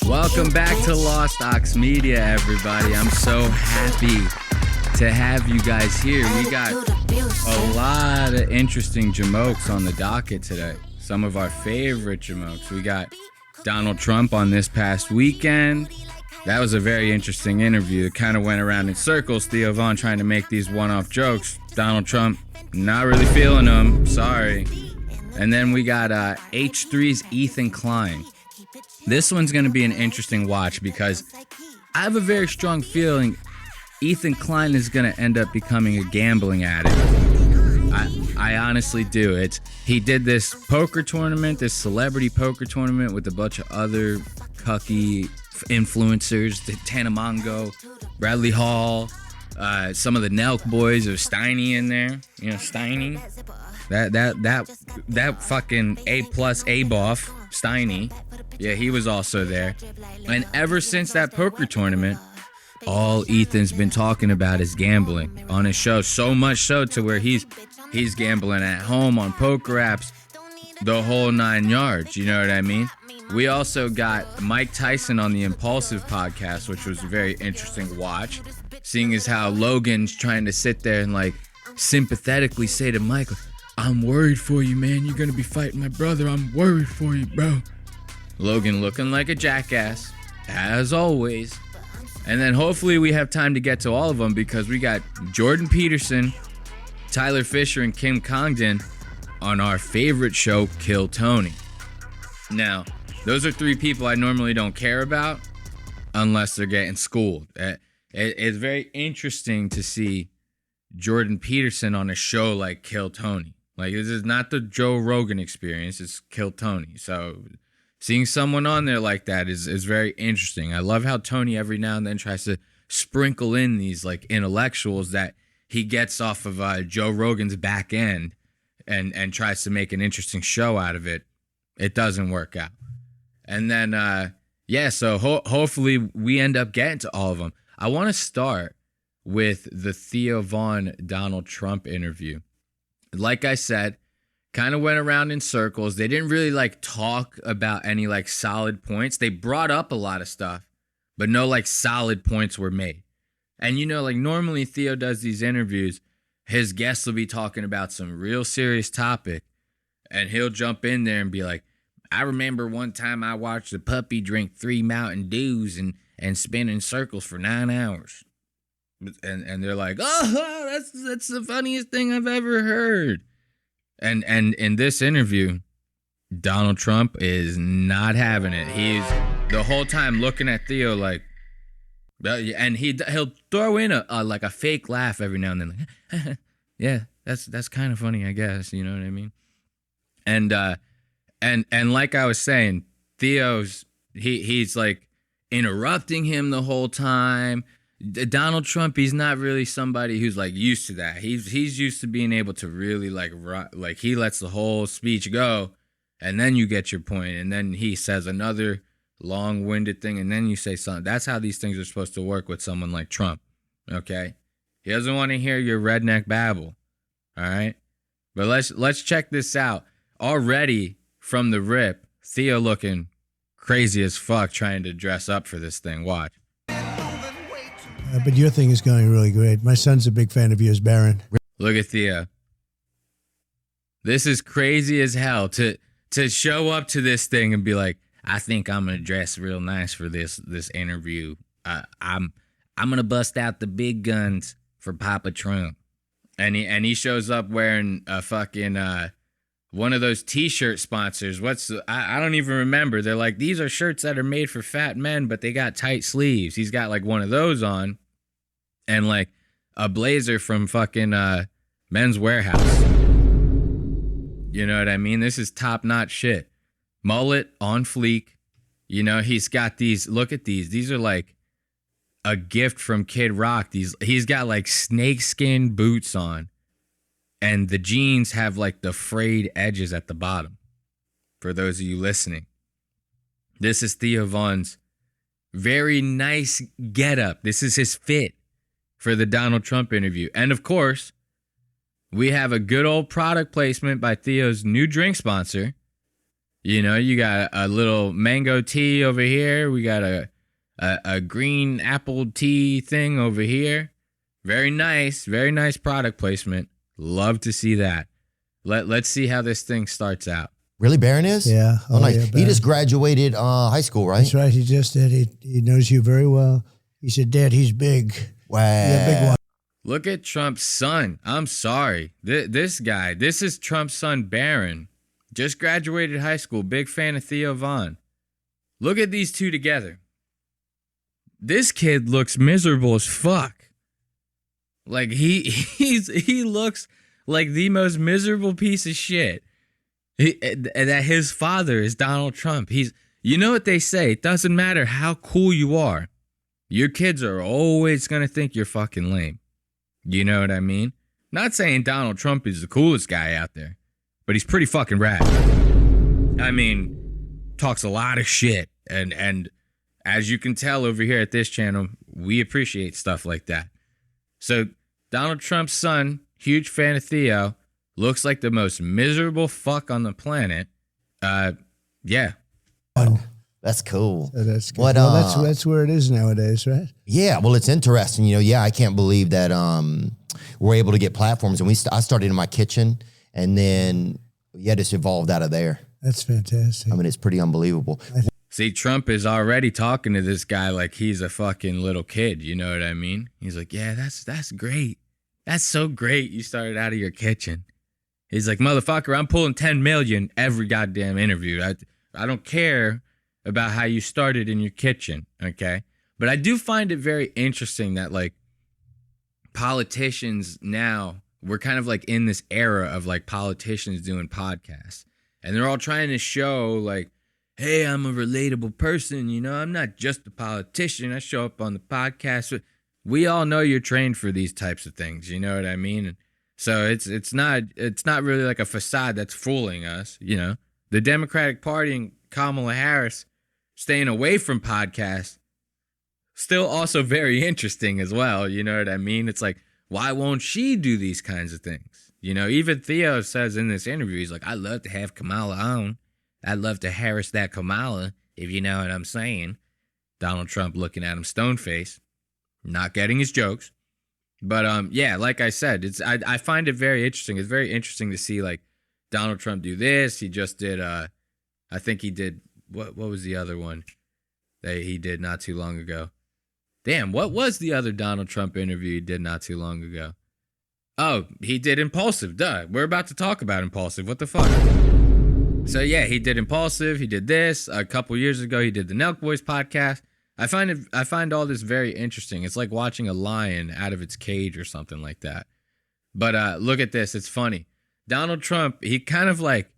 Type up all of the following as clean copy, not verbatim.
Welcome back to Lost Aux Media, everybody. I'm so happy to have you guys here. We got a lot of interesting jamokes on the docket today. Some of our favorite jamokes. We got Donald Trump on this past weekend. That was a very interesting interview. It kind of went around in circles. Theo Von trying to make these one-off jokes. Donald Trump not really feeling them. Sorry. And then we got H3’s Ethan Klein. This one's going to be an interesting watch because I have a very strong feeling Ethan Klein is going to end up becoming a gambling addict. I honestly do. He did this poker tournament, this celebrity poker tournament with a bunch of other cucky influencers, the Tanamongo, Bradley Hall, some of the Nelk boys. There's Steiny in there. You know, Steiny. That fucking A+ A-boff, Steiny. Yeah, he was also there. And ever since that poker tournament, all Ethan's been talking about is gambling on his show. So much so to where he's gambling at home on poker apps, the whole 9 yards. You know what I mean? We also got Mike Tyson on the Impulsive podcast, which was a very interesting watch. Seeing as how Logan's trying to sit there and like sympathetically say to Michael, "I'm worried for you, man. You're going to be fighting my brother. I'm worried for you, bro." Logan looking like a jackass, as always. And then hopefully we have time to get to all of them because we got Jordan Peterson, Tyler Fischer, and Kim Kongdon on our favorite show, Kill Tony. Now, those are 3 people I normally don't care about unless they're getting schooled. It's very interesting to see Jordan Peterson on a show like Kill Tony. Like, this is not the Joe Rogan experience, it's Kill Tony. So seeing someone on there like that is very interesting. I love how Tony every now and then tries to sprinkle in these like intellectuals that he gets off of Joe Rogan's back end and tries to make an interesting show out of it. It doesn't work out. And then, so hopefully we end up getting to all of them. I want to start with the Theo Von Donald Trump interview. Like I said, kind of went around in circles. They didn't really like talk about any like solid points. They brought up a lot of stuff, but no like solid points were made. And you know, like normally Theo does these interviews, his guests will be talking about some real serious topic and he'll jump in there and be like, "I remember one time I watched a puppy drink 3 Mountain Dews and spin in circles for 9 hours." And they're like, "Oh, that's the funniest thing I've ever heard." And in this interview, Donald Trump is not having it. He's the whole time looking at Theo like, and he'll throw in a like a fake laugh every now and then, like, "Yeah, that's kind of funny, I guess." You know what I mean? And like I was saying, Theo's he's like interrupting him the whole time. Donald Trump, he's not really somebody who's like used to that. He's used to being able to really like he lets the whole speech go, and then you get your point, and then he says another long-winded thing, and then you say something. That's how these things are supposed to work with someone like Trump. Okay, he doesn't want to hear your redneck babble. All right, but let's check this out. Already from the rip, Theo looking crazy as fuck trying to dress up for this thing. Watch. But your thing is going really great. My son's a big fan of yours, Baron. Look at Theo. This is crazy as hell to show up to this thing and be like, "I think I'm gonna dress real nice for this interview. I'm gonna bust out the big guns for Papa Trump." And he shows up wearing a fucking one of those T-shirt sponsors. I don't even remember. They're like, these are shirts that are made for fat men, but they got tight sleeves. He's got like one of those on, and like a blazer from fucking Men's Warehouse. You know what I mean? This is top-notch shit. Mullet on fleek. You know, he's got these. Look at these. These are like a gift from Kid Rock. He's got like snakeskin boots on. And the jeans have like the frayed edges at the bottom. For those of you listening. This is Theo Von's very nice getup. This is his fit for the Donald Trump interview. And of course, we have a good old product placement by Theo's new drink sponsor. You know, you got a little mango tea over here. We got a green apple tea thing over here. Very nice product placement. Love to see that. Let's see how this thing starts out. Really, Baron is? Yeah. Oh, nice. Yeah, he just graduated high school, right? That's right. He just did. He knows you very well. He said, Dad, he's big. Wow. Yeah, big one. Look at Trump's son. I'm sorry. This guy, this is Trump's son, Barron. Just graduated high school. Big fan of Theo Von. Look at these two together. This kid looks miserable as fuck. Like he looks like the most miserable piece of shit. That his father is Donald Trump. You know what they say? It doesn't matter how cool you are. Your kids are always gonna think you're fucking lame. You know what I mean? Not saying Donald Trump is the coolest guy out there, but he's pretty fucking rad. I mean, talks a lot of shit, and as you can tell over here at this channel, we appreciate stuff like that. So Donald Trump's son, huge fan of Theo, looks like the most miserable fuck on the planet. Yeah. That's cool. So that's good. What, well, that's where it is nowadays, right? Yeah, well, it's interesting. You know, yeah, I can't believe that we're able to get platforms. And I started in my kitchen, and then, yeah, just evolved out of there. That's fantastic. I mean, it's pretty unbelievable. See, Trump is already talking to this guy like he's a fucking little kid. You know what I mean? He's like, yeah, that's great. That's so great. You started out of your kitchen. He's like, motherfucker, I'm pulling 10 million every goddamn interview. I don't care about how you started in your kitchen, okay? But I do find it very interesting that, like, politicians now, we're kind of like in this era of like politicians doing podcasts. And they're all trying to show like, hey, I'm a relatable person, you know? I'm not just a politician. I show up on the podcast. We all know you're trained for these types of things, you know what I mean? And so it's not really like a facade that's fooling us, you know? The Democratic Party and Kamala Harris staying away from podcasts, still also very interesting as well, you know what I mean? It's like, why won't she do these kinds of things? You know, even Theo says in this interview, he's like, I'd love to have Kamala on. I'd love to harass that Kamala, if you know what I'm saying. Donald Trump looking at him stone-faced, not getting his jokes. But yeah, like I said, I find it very interesting. It's very interesting to see like Donald Trump do this. He just did I think he did what was the other one that he did not too long ago? Damn, what was the other Donald Trump interview he did not too long ago? Oh, he did Impulsive. Duh. We're about to talk about Impulsive. What the fuck? So yeah, he did Impulsive. He did this a couple years ago. He did the Nelk Boys podcast. I find all this very interesting. It's like watching a lion out of its cage or something like that. But look at this. It's funny. Donald Trump, he kind of like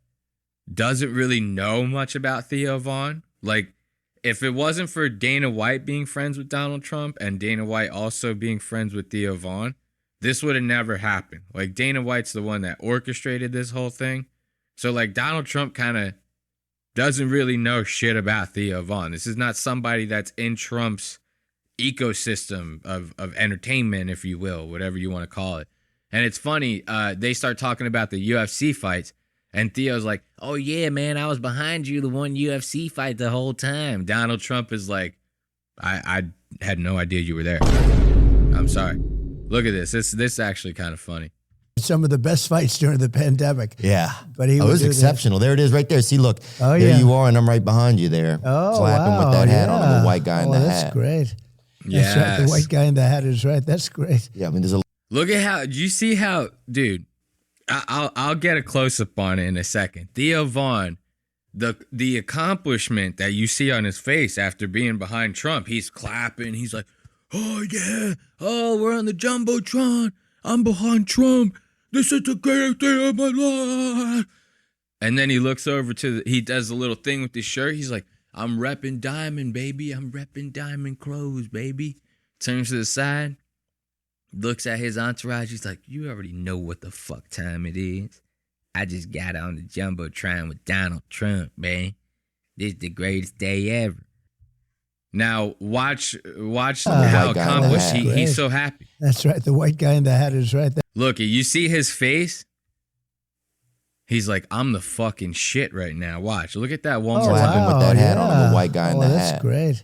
doesn't really know much about Theo Von. Like, if it wasn't for Dana White being friends with Donald Trump and Dana White also being friends with Theo Von, this would have never happened. Like, Dana White's the one that orchestrated this whole thing. So, like, Donald Trump kind of doesn't really know shit about Theo Von. This is not somebody that's in Trump's ecosystem of entertainment, if you will, whatever you want to call it. And it's funny, they start talking about the UFC fights, and Theo's like, oh yeah, man, I was behind you the one UFC fight the whole time. Donald Trump is like, I had no idea you were there. I'm sorry. Look at this. This is actually kind of funny. Some of the best fights during the pandemic. Yeah. But he it was exceptional. There it is right there. See, look. Oh, there yeah. you are, and I'm right behind you there. Oh, clapping wow. with that hat on. I'm a white guy in the that's hat. Great. Yes. That's right. The white guy in the hat is right. That's great. Yeah, I mean, there's a... Look at how, do you see how, dude, I'll get a close-up on it in a second. Theo Von, the accomplishment that you see on his face after being behind Trump, he's clapping. He's like, oh, yeah. Oh, we're on the Jumbotron. I'm behind Trump. This is the greatest day of my life. And then he looks over he does a little thing with his shirt. He's like, I'm repping Diamond, baby. I'm repping Diamond clothes, baby. Turns to the side, looks at his entourage. He's like, you already know what the fuck time it is. I just got on the Jumbotron with Donald Trump, man. This is the greatest day ever. Now, watch how accomplished he's so happy. That's right. The white guy in the hat is right there. Look, you see his face? He's like, I'm the fucking shit right now. Watch. Look at that one What more time. happened with that hat on, the white guy in the that's hat? great.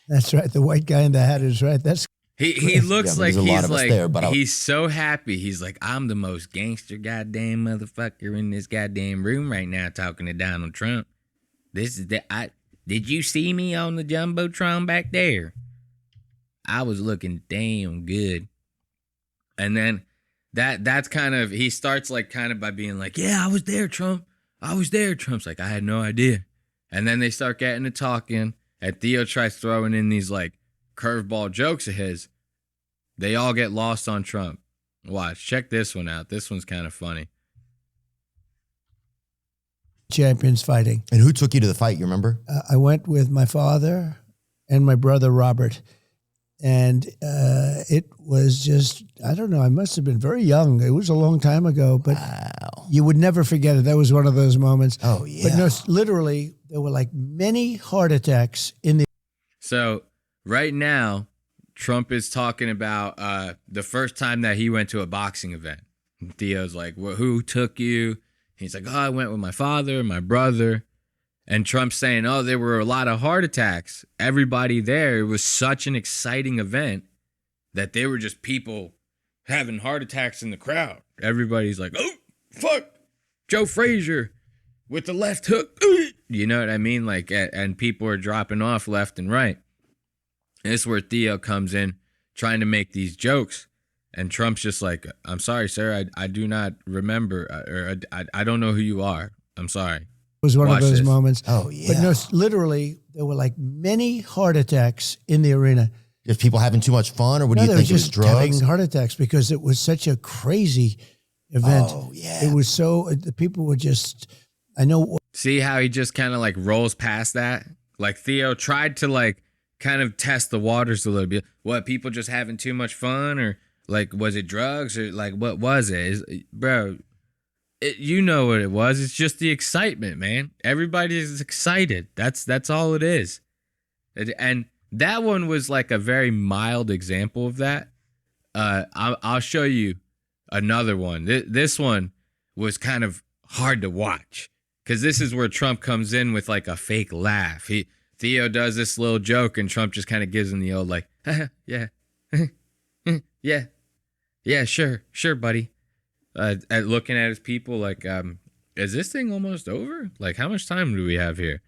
That's right. The white guy in the hat is right. That's He looks like there's a lot he's of us like there, but he's so happy. He's like, I'm the most gangster goddamn motherfucker in this goddamn room right now talking to Donald Trump. This is did you see me on the Jumbotron back there? I was looking damn good. And then that's kind of, he starts like kind of by being like, yeah, I was there, Trump. I was there. Trump's like, I had no idea. And then they start getting to talking, and Theo tries throwing in these like curveball jokes of his. They all get lost on Trump. Watch, check this one out. This one's kind of funny. champions fighting. And who took you to the fight? You remember? I went with my father and my brother Robert. And it was just, I don't know, I must have been very young. It was a long time ago, but you would never forget it. That was one of those moments. Oh, yeah. But no, literally, there were like many heart attacks in the. So right now, Trump is talking about the first time that he went to a boxing event. Theo's like, well, who took you? He's like, oh, I went with my father, my brother. And Trump's saying, oh, there were a lot of heart attacks. Everybody there, it was such an exciting event that they were just people having heart attacks in the crowd. Everybody's like, oh, fuck, Joe Frazier with the left hook. You know what I mean? Like, and people are dropping off left and right. And this is where Theo comes in trying to make these jokes. And Trump's just like, I'm sorry, sir. I do not remember, or I don't know who you are. I'm sorry. Was one Watch of those this. moments. Oh, yeah. But no, literally, there were like many heart attacks in the arena. Just people having too much fun, or what do you they think? were It was just drugs? having heart attacks because it was such a crazy event. Oh, yeah. It was so, the people were just, I know. See how he just kind of like rolls past that? Like Theo tried to like kind of test the waters a little bit. What, people just having too much fun, or like was it drugs, or like what was it? Bro, you know what it was. It's just the excitement, man. Everybody is excited. That's all it is. And that one was like a very mild example of that. I'll show you another one. This one was kind of hard to watch because this is where Trump comes in with like a fake laugh. Theo does this little joke and Trump just kind of gives him the old like, yeah, yeah, sure, buddy. At looking at his people like, is this thing almost over? Like, how much time do we have here?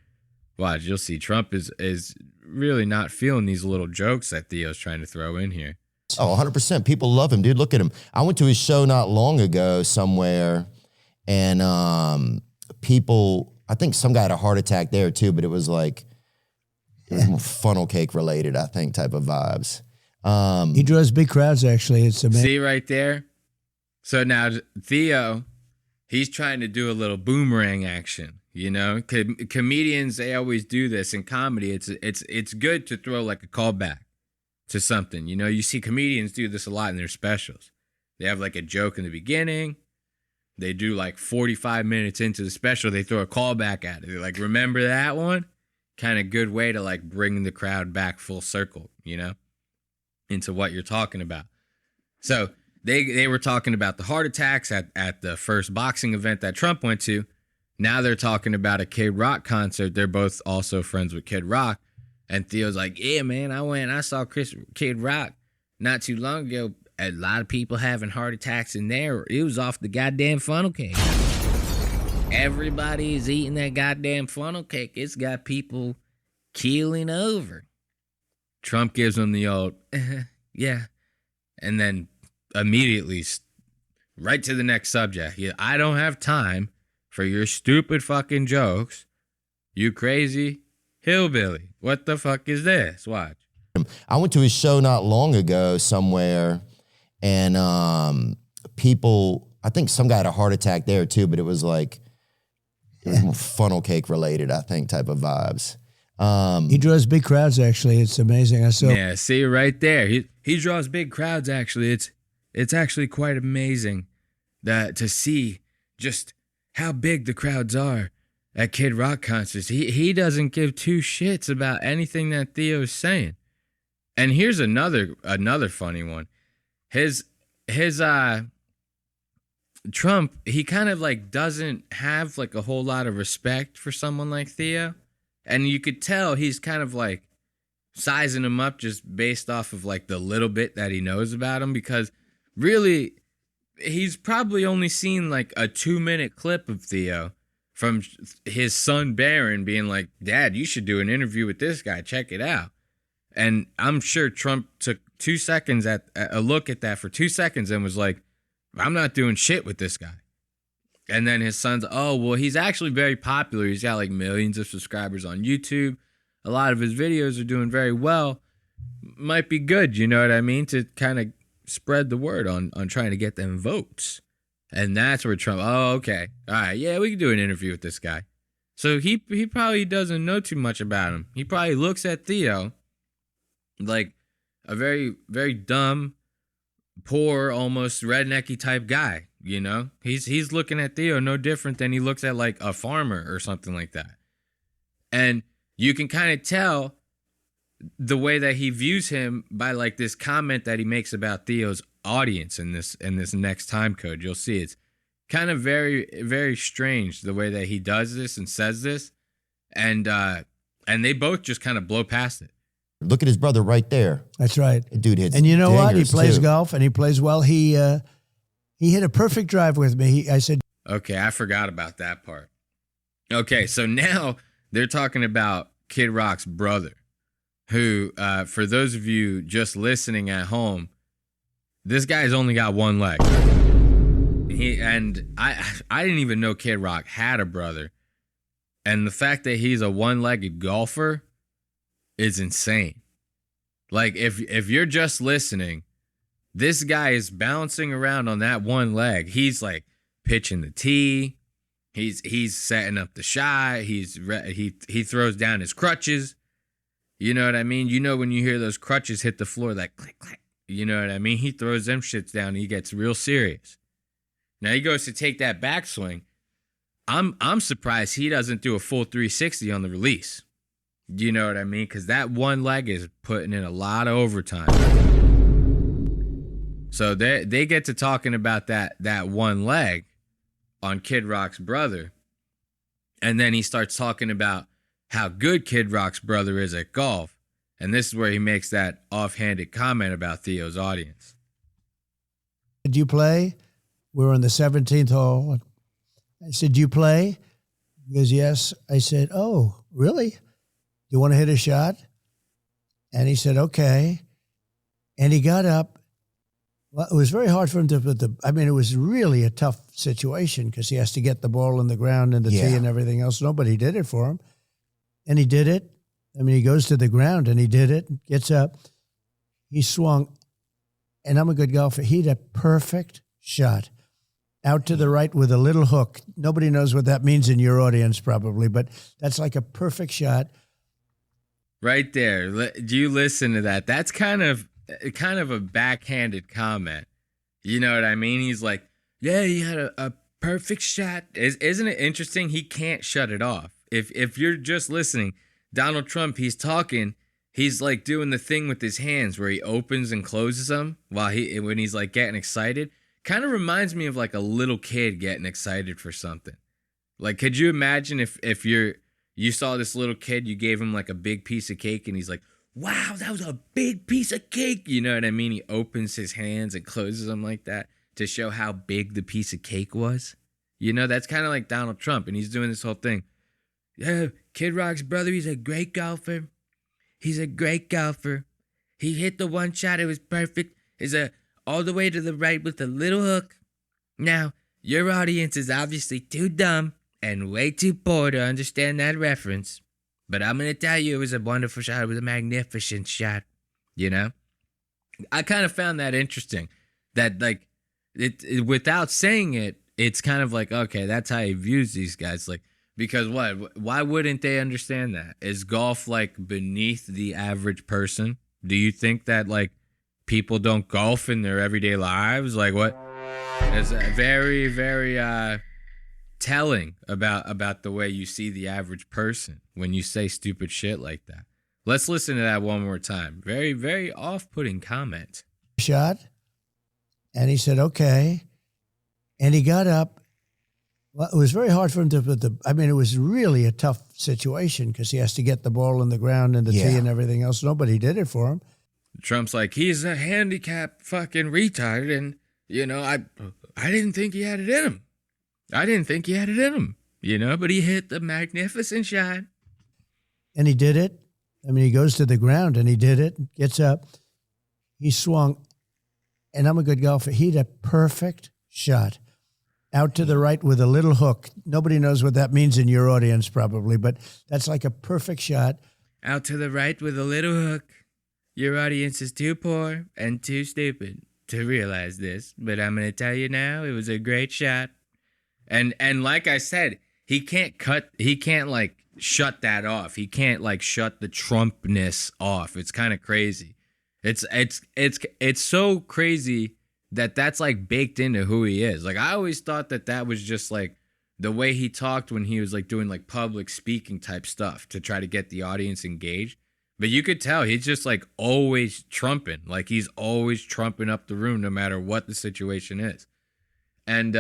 Watch, you'll see Trump is really not feeling these little jokes that Theo's trying to throw in here. Oh, 100%. People love him, dude. Look at him. I went to his show not long ago somewhere, and people, I think some guy had a heart attack there too, but it was like, it was more funnel cake related, I think, type of vibes. He draws big crowds, actually. It's amazing. See right there? So now Theo, he's trying to do a little boomerang action, you know? Comedians, they always do this in comedy. It's good to throw like a callback to something. You know, you see comedians do this a lot in their specials. They have like a joke in the beginning. They do like 45 minutes into the special, they throw a callback at it. They're like, remember that one? Kind of good way to like bring the crowd back full circle, you know, into what you're talking about. So they were talking about the heart attacks at the first boxing event that Trump went to. Now they're talking about a Kid Rock concert. They're both also friends with Kid Rock. And Theo's like, yeah, man, I saw Kid Rock not too long ago. A lot of people having heart attacks in there. It was off the goddamn funnel cake. Everybody is eating that goddamn funnel cake. It's got people keeling over. Trump gives them the old, yeah. And then immediately right to the next subject. I don't have time for your stupid fucking jokes. You crazy hillbilly. What the fuck is this? Watch. I went to his show not long ago somewhere, and people, I think some guy had a heart attack there too, but it was like, it was more funnel cake related, I think, type of vibes. He draws big crowds, actually. It's amazing. Yeah, see right there. He draws big crowds, actually. It's actually quite amazing that to see just how big the crowds are at Kid Rock concerts. He doesn't give two shits about anything that Theo's saying. And here's another funny one. His Trump, he kind of like doesn't have like a whole lot of respect for someone like Theo. And you could tell he's kind of like sizing him up just based off of like the little bit that he knows about him, because really he's probably only seen like a 2-minute clip of Theo from his son Barron being like, Dad, you should do an interview with this guy. Check it out. And I'm sure Trump took 2 seconds at a look at that for 2 seconds and was like, I'm not doing shit with this guy. And then his son's, oh, well, he's actually very popular. He's got like millions of subscribers on YouTube. A lot of his videos are doing very well. Might be good, you know what I mean, to kind of spread the word on trying to get them votes. And that's where Trump, oh, okay. All right, yeah, we can do an interview with this guy. So he probably doesn't know too much about him. He probably looks at Theo like a very, very dumb, poor, almost rednecky type guy, you know? He's looking at Theo no different than he looks at like a farmer or something like that. And you can kind of tell the way that he views him by like this comment that he makes about Theo's audience in this next time code. You'll see it's kind of very, very strange the way that he does this and says this. And they both just kind of blow past it. Look at his brother right there. That's right. The dude hits. And you know what? He dingers, plays too. golf and he plays well. He hit a perfect drive with me. I said, okay, I forgot about that part. Okay, so now they're talking about Kid Rock's brother, who, for those of you just listening at home, this guy's only got one leg. I didn't even know Kid Rock had a brother. And the fact that he's a one-legged golfer is insane. Like, if you're just listening, this guy is bouncing around on that one leg. He's like pitching the tee. He's setting up the shot. He throws down his crutches. You know what I mean? You know when you hear those crutches hit the floor, like click, click. You know what I mean? He throws them shits down and he gets real serious. Now he goes to take that backswing. I'm surprised he doesn't do a full 360 on the release. You know what I mean? Because that one leg is putting in a lot of overtime. So they get to talking about that one leg on Kid Rock's brother. And then he starts talking about how good Kid Rock's brother is at golf. And this is where he makes that offhanded comment about Theo's audience. did you play? We were on the 17th hole. I said, do you play? He goes, yes. I said, oh, really? Do you want to hit a shot? And he said, okay. And he got up. Well, it was very hard for him to put it was really a tough situation because he has to get the ball in the ground and the tee and everything else. Nobody did it for him. And he did it. I mean, he goes to the ground and he did it, gets up. He swung. And I'm a good golfer. He had a perfect shot out to the right with a little hook. Nobody knows what that means in your audience probably, but that's like a perfect shot. Right there. Do you listen to that? That's kind of a backhanded comment. You know what I mean? He's like, yeah, he had a perfect shot. Isn't it interesting? He can't shut it off. If you're just listening, Donald Trump, he's talking, he's like doing the thing with his hands where he opens and closes them when he's like getting excited. Kind of reminds me of like a little kid getting excited for something. Like, could you imagine if you saw this little kid, you gave him like a big piece of cake and he's like, wow, that was a big piece of cake. You know what I mean? He opens his hands and closes them like that to show how big the piece of cake was. You know, that's kind of like Donald Trump. And he's doing this whole thing. Yeah, Kid Rock's brother, he's a great golfer. He's a great golfer. He hit the one shot. It was perfect. All the way to the right with a little hook. Now, your audience is obviously too dumb and way too poor to understand that reference. But I'm going to tell you, it was a wonderful shot. It was a magnificent shot. You know? I kind of found that interesting. That, like, it without saying it, it's kind of like, okay, that's how he views these guys. Like, because what? Why wouldn't they understand that? Is golf, like, beneath the average person? Do you think that, like, people don't golf in their everyday lives? Like, what? It's very, very telling about the way you see the average person when you say stupid shit like that. Let's listen to that one more time. Very, very off-putting comment. Shot. And he said, okay. And he got up. Well, it was very hard for him to put it was really a tough situation because he has to get the ball in the ground and the tee and everything else. Nobody did it for him. Trump's like, he's a handicapped fucking retard. And, I didn't think he had it in him. But he hit the magnificent shot. And he did it. He goes to the ground and he did it, gets up. He swung. And I'm a good golfer. He had a perfect shot. Out to the right with a little hook. Nobody knows what that means in your audience probably, but that's like a perfect shot. Out to the right with a little hook. Your audience is too poor and too stupid to realize this, but I'm going to tell you now, it was a great shot. And like I said, he can't shut that off. He can't shut the Trumpness off. It's kind of crazy. It's so crazy that's baked into who he is. I always thought that was just the way he talked when he was doing public speaking type stuff to try to get the audience engaged. But you could tell he's just always trumping. He's always trumping up the room no matter what the situation is. And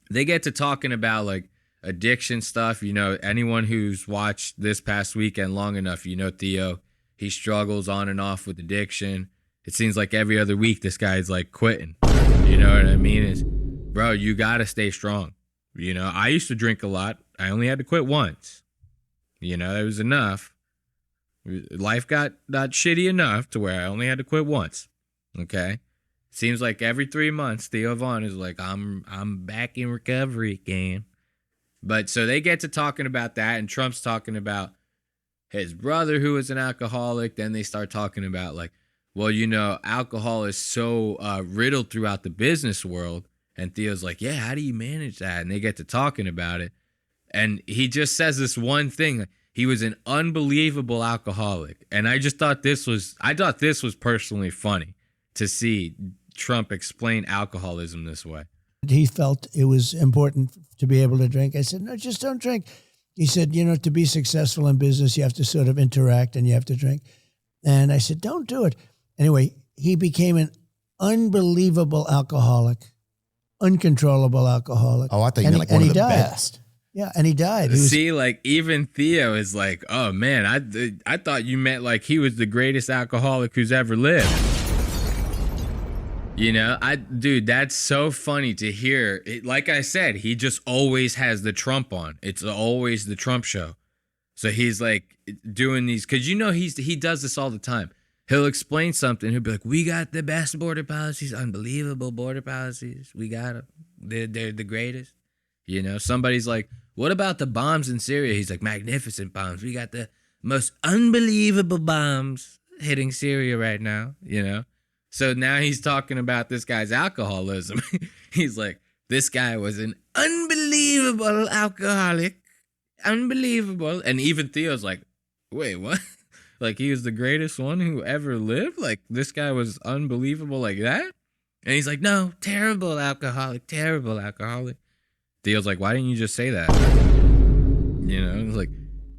they get to talking about addiction stuff. Anyone who's watched this past weekend long enough, Theo, he struggles on and off with addiction. It seems like every other week this guy's quitting. You know what I mean? Bro, you gotta stay strong. I used to drink a lot. I only had to quit once. It was enough. Life got shitty enough to where I only had to quit once. Okay? Seems like every 3 months Theo Vaughn is I'm back in recovery again. But so they get to talking about that, and Trump's talking about his brother who was an alcoholic. Then they start talking about alcohol is so riddled throughout the business world. And Theo's yeah, how do you manage that? And they get to talking about it. And he just says this one thing. He was an unbelievable alcoholic. And I thought this was personally funny to see Trump explain alcoholism this way. He felt it was important to be able to drink. I said, no, just don't drink. He said, to be successful in business, you have to sort of interact and you have to drink. And I said, don't do it. Anyway, he became an unbelievable alcoholic, uncontrollable alcoholic. Oh, I thought you meant one of the best. Yeah, and he died. See, even Theo is oh man, I thought you meant he was the greatest alcoholic who's ever lived. Dude, that's so funny to hear. Like I said, he just always has the Trump on. It's always the Trump show. So he's doing these, because he does this all the time. He'll explain something. He'll be we got the best border policies, unbelievable border policies. We got them. They're the greatest. Somebody's what about the bombs in Syria? He's magnificent bombs. We got the most unbelievable bombs hitting Syria right now, So now he's talking about this guy's alcoholism. He's this guy was an unbelievable alcoholic. Unbelievable. And even Theo's wait, what? He was the greatest one who ever lived? This guy was unbelievable like that? And he's no, terrible alcoholic. Theo's why didn't you just say that?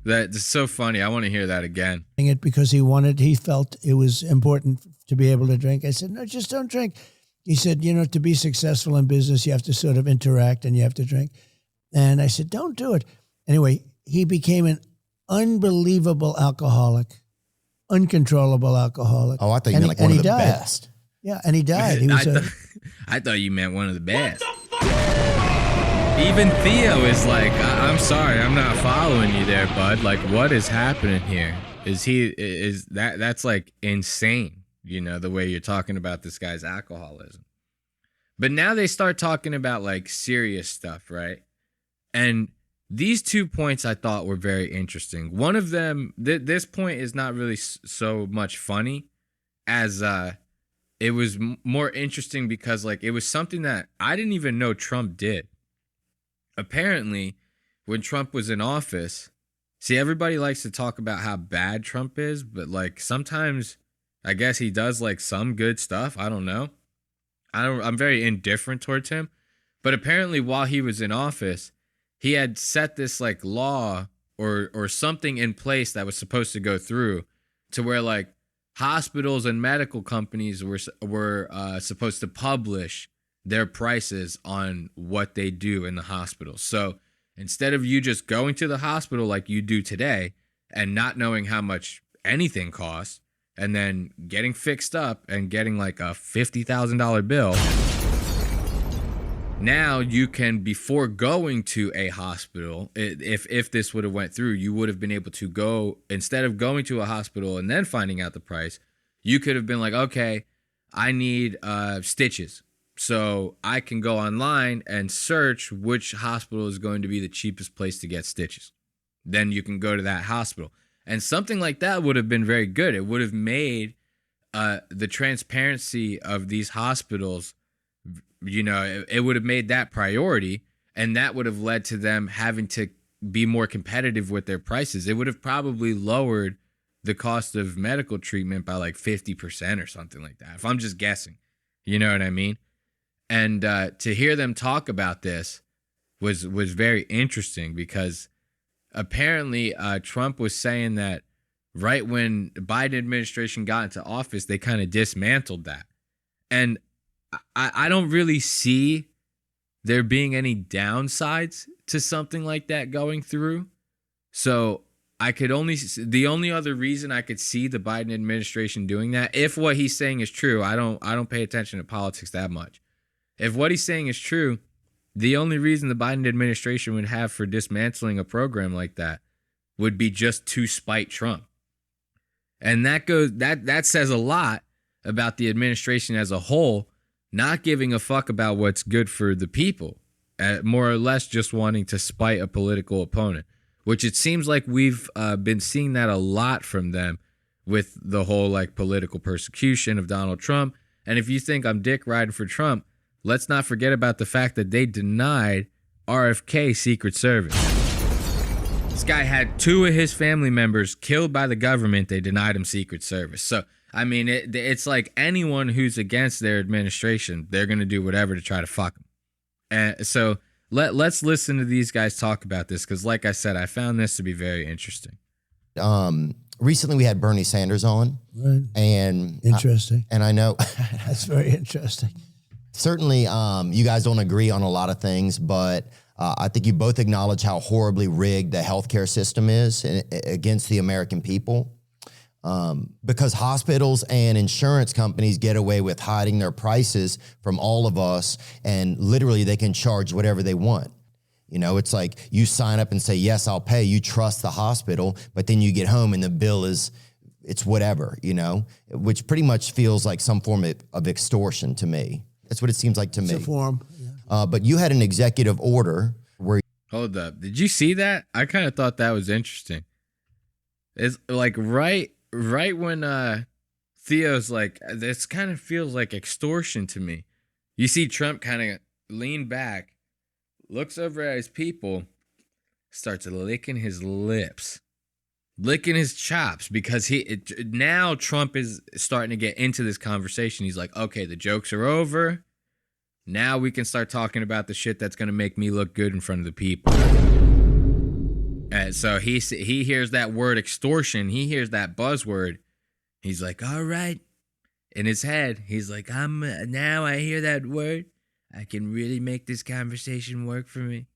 That's so funny. I want to hear that again. It because he felt it was important to be able to drink. I said, no, just don't drink. He said, to be successful in business, you have to sort of interact and you have to drink. And I said, don't do it. Anyway, he became an unbelievable alcoholic, uncontrollable alcoholic. Oh, I thought you meant one of the best. Yeah, and he died. I thought you meant one of the best. Even Theo is I'm sorry, I'm not following you there, bud. What is happening here? That's insane, the way you're talking about this guy's alcoholism. But now they start talking about serious stuff, right? And these 2 points I thought were very interesting. One of them, this point is not really so much funny as it was more interesting because it was something that I didn't even know Trump did. Apparently, when Trump was in office, see, everybody likes to talk about how bad Trump is, but sometimes I guess he does some good stuff. I don't know. I'm very indifferent towards him. But apparently while he was in office, he had set this law or something in place that was supposed to go through to where hospitals and medical companies were supposed to publish their prices on what they do in the hospital. So instead of you just going to the hospital like you do today and not knowing how much anything costs and then getting fixed up and getting like a $50,000 bill, now you can, before going to a hospital, if this would have went through, you would have been able to go, instead of going to a hospital and then finding out the price, you could have been like, okay, I need stitches. So I can go online and search which hospital is going to be the cheapest place to get stitches. Then you can go to that hospital. And something like that would have been very good. It would have made the transparency of these hospitals, it would have made that priority, and that would have led to them having to be more competitive with their prices. It would have probably lowered the cost of medical treatment by like 50% or something like that, if I'm just guessing. You know what I mean? And to hear them talk about this was very interesting, because apparently Trump was saying that right when the Biden administration got into office, they kind of dismantled that. And I don't really see there being any downsides to something like that going through. So the only other reason I could see the Biden administration doing that, if what he's saying is true, I don't pay attention to politics that much. If what he's saying is true, the only reason the Biden administration would have for dismantling a program like that would be just to spite Trump. And that says a lot about the administration as a whole, not giving a fuck about what's good for the people, more or less just wanting to spite a political opponent, which it seems like we've been seeing that a lot from them with the whole like political persecution of Donald Trump. And if you think I'm dick riding for Trump, let's not forget about the fact that they denied RFK Secret Service. This guy had 2 of his family members killed by the government. They denied him Secret Service. So, I mean, it's like anyone who's against their administration, they're going to do whatever to try to fuck them. And so let's listen to these guys talk about this, because like I said, I found this to be very interesting. Recently we had Bernie Sanders on. Right. And interesting. I know. That's very interesting. Certainly, you guys don't agree on a lot of things, but I think you both acknowledge how horribly rigged the healthcare system is against the American people. Because hospitals and insurance companies get away with hiding their prices from all of us, and literally they can charge whatever they want. It's like you sign up and say, yes, I'll pay. You trust the hospital, but then you get home and the bill it's whatever, which pretty much feels like some form of extortion to me. That's what it seems like to me. It's a form. Yeah. But you had an executive order where... Hold up. Did you see that? I kind of thought that was interesting. It's like right when Theo's like, this kind of feels like extortion to me. You see Trump kind of lean back, looks over at his people, starts licking his lips, licking his chops, because now Trump is starting to get into this conversation. He's like, okay, the jokes are over. Now we can start talking about the shit that's going to make me look good in front of the people. And so he hears that word extortion. He hears that buzzword. He's like, all right. In his head, he's like, now I hear that word, I can really make this conversation work for me.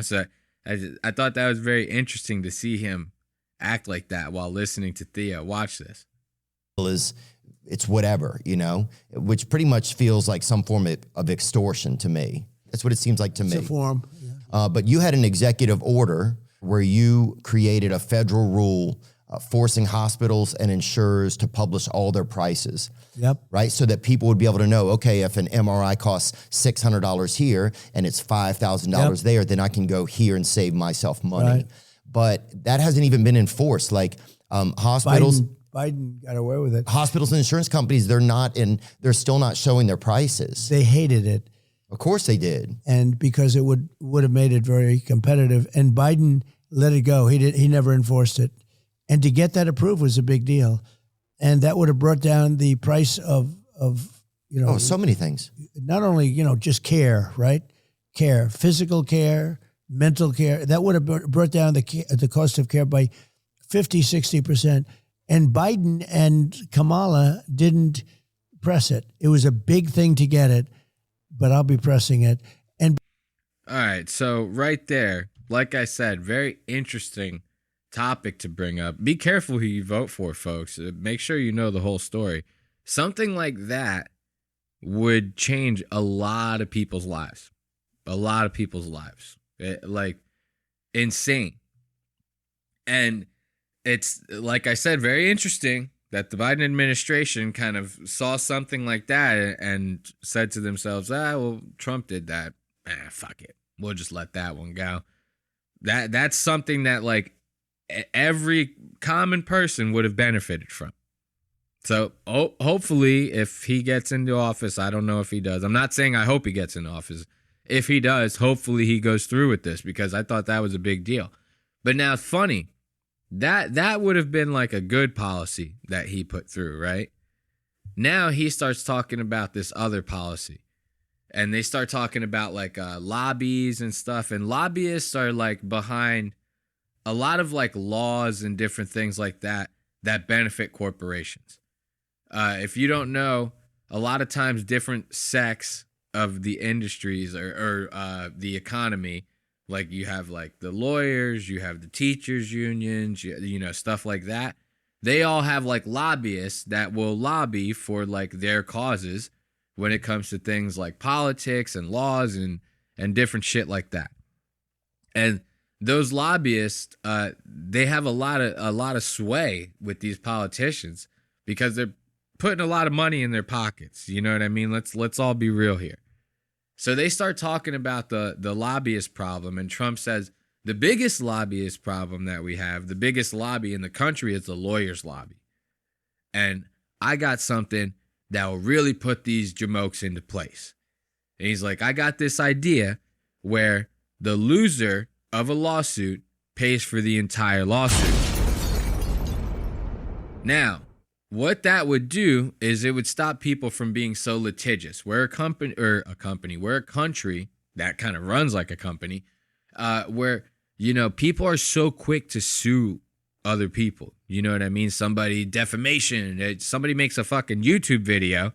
So I thought that was very interesting to see him act like that while listening to Theo. Watch this. It's whatever, which pretty much feels like some form of extortion to me. That's what it seems like to me. It's a form. Yeah. But you had an executive order where you created a federal rule forcing hospitals and insurers to publish all their prices. Yep. Right? So that people would be able to know, okay, if an MRI costs $600 here and it's $5,000 there, then I can go here and save myself money. Right. But that hasn't even been enforced. Like hospitals... Biden got away with it. Hospitals and insurance companies, they're still not showing their prices. They hated it. Of course they did. And because it would have made it very competitive. And Biden let it go. He never enforced it. And to get that approved was a big deal. And that would have brought down the price of so many things. Not only, just care, right? Care, physical care, mental care. That would have brought down the cost of care by 50, 60%. And Biden and Kamala didn't press it. It was a big thing to get it. but I'll be pressing it. And All right, so right there, like I said, very interesting topic to bring up. Be careful who you vote for, folks. Make sure you know the whole story. Something like that would change a lot of people's lives. A lot of people's lives. Like, insane. And it's, like I said, very interesting that the Biden administration kind of saw something like that and said to themselves, well, Trump did that. Fuck it. We'll just let that one go. That's something that, like, every common person would have benefited from. So hopefully if he gets into office, I don't know if he does. I'm not saying I hope he gets into office. If he does, hopefully he goes through with this, because I thought that was a big deal. But now it's funny. That would have been like a good policy that he put through, right? Now he starts talking about this other policy. And they start talking about like lobbies and stuff. And lobbyists are like behind a lot of like laws and different things like that benefit corporations. If you don't know, a lot of times different sects of the industries or the economy, like you have like the lawyers, you have the teachers unions, you know, stuff like that. They all have like lobbyists that will lobby for like their causes when it comes to things like politics and laws and different shit like that. And those lobbyists, they have a lot of sway with these politicians because they're putting a lot of money in their pockets. You know what I mean? Let's all be real here. So they start talking about the lobbyist problem, and Trump says the biggest lobbyist problem that we have, the biggest lobby in the country, is the lawyers' lobby. And I got something that will really put these jamokes into place. And he's like, I got this idea where the loser of a lawsuit pays for the entire lawsuit. Now, what that would do is it would stop people from being so litigious. We're a country that kind of runs like a company, where, you know, people are so quick to sue other people. You know what I mean? Somebody, defamation, somebody makes a fucking YouTube video,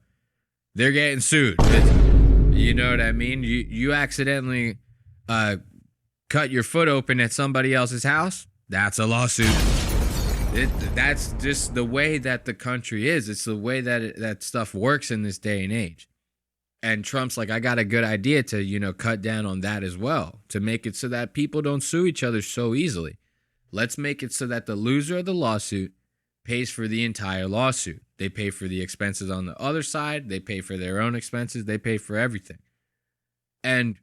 they're getting sued. You know what I mean? You accidentally cut your foot open at somebody else's house, that's a lawsuit. That's just the way that the country is. It's the way that stuff works in this day and age. And Trump's like, I got a good idea to, you know, cut down on that as well, to make it so that people don't sue each other so easily. Let's make it so that the loser of the lawsuit pays for the entire lawsuit. They pay for the expenses on the other side. They pay for their own expenses. They pay for everything. And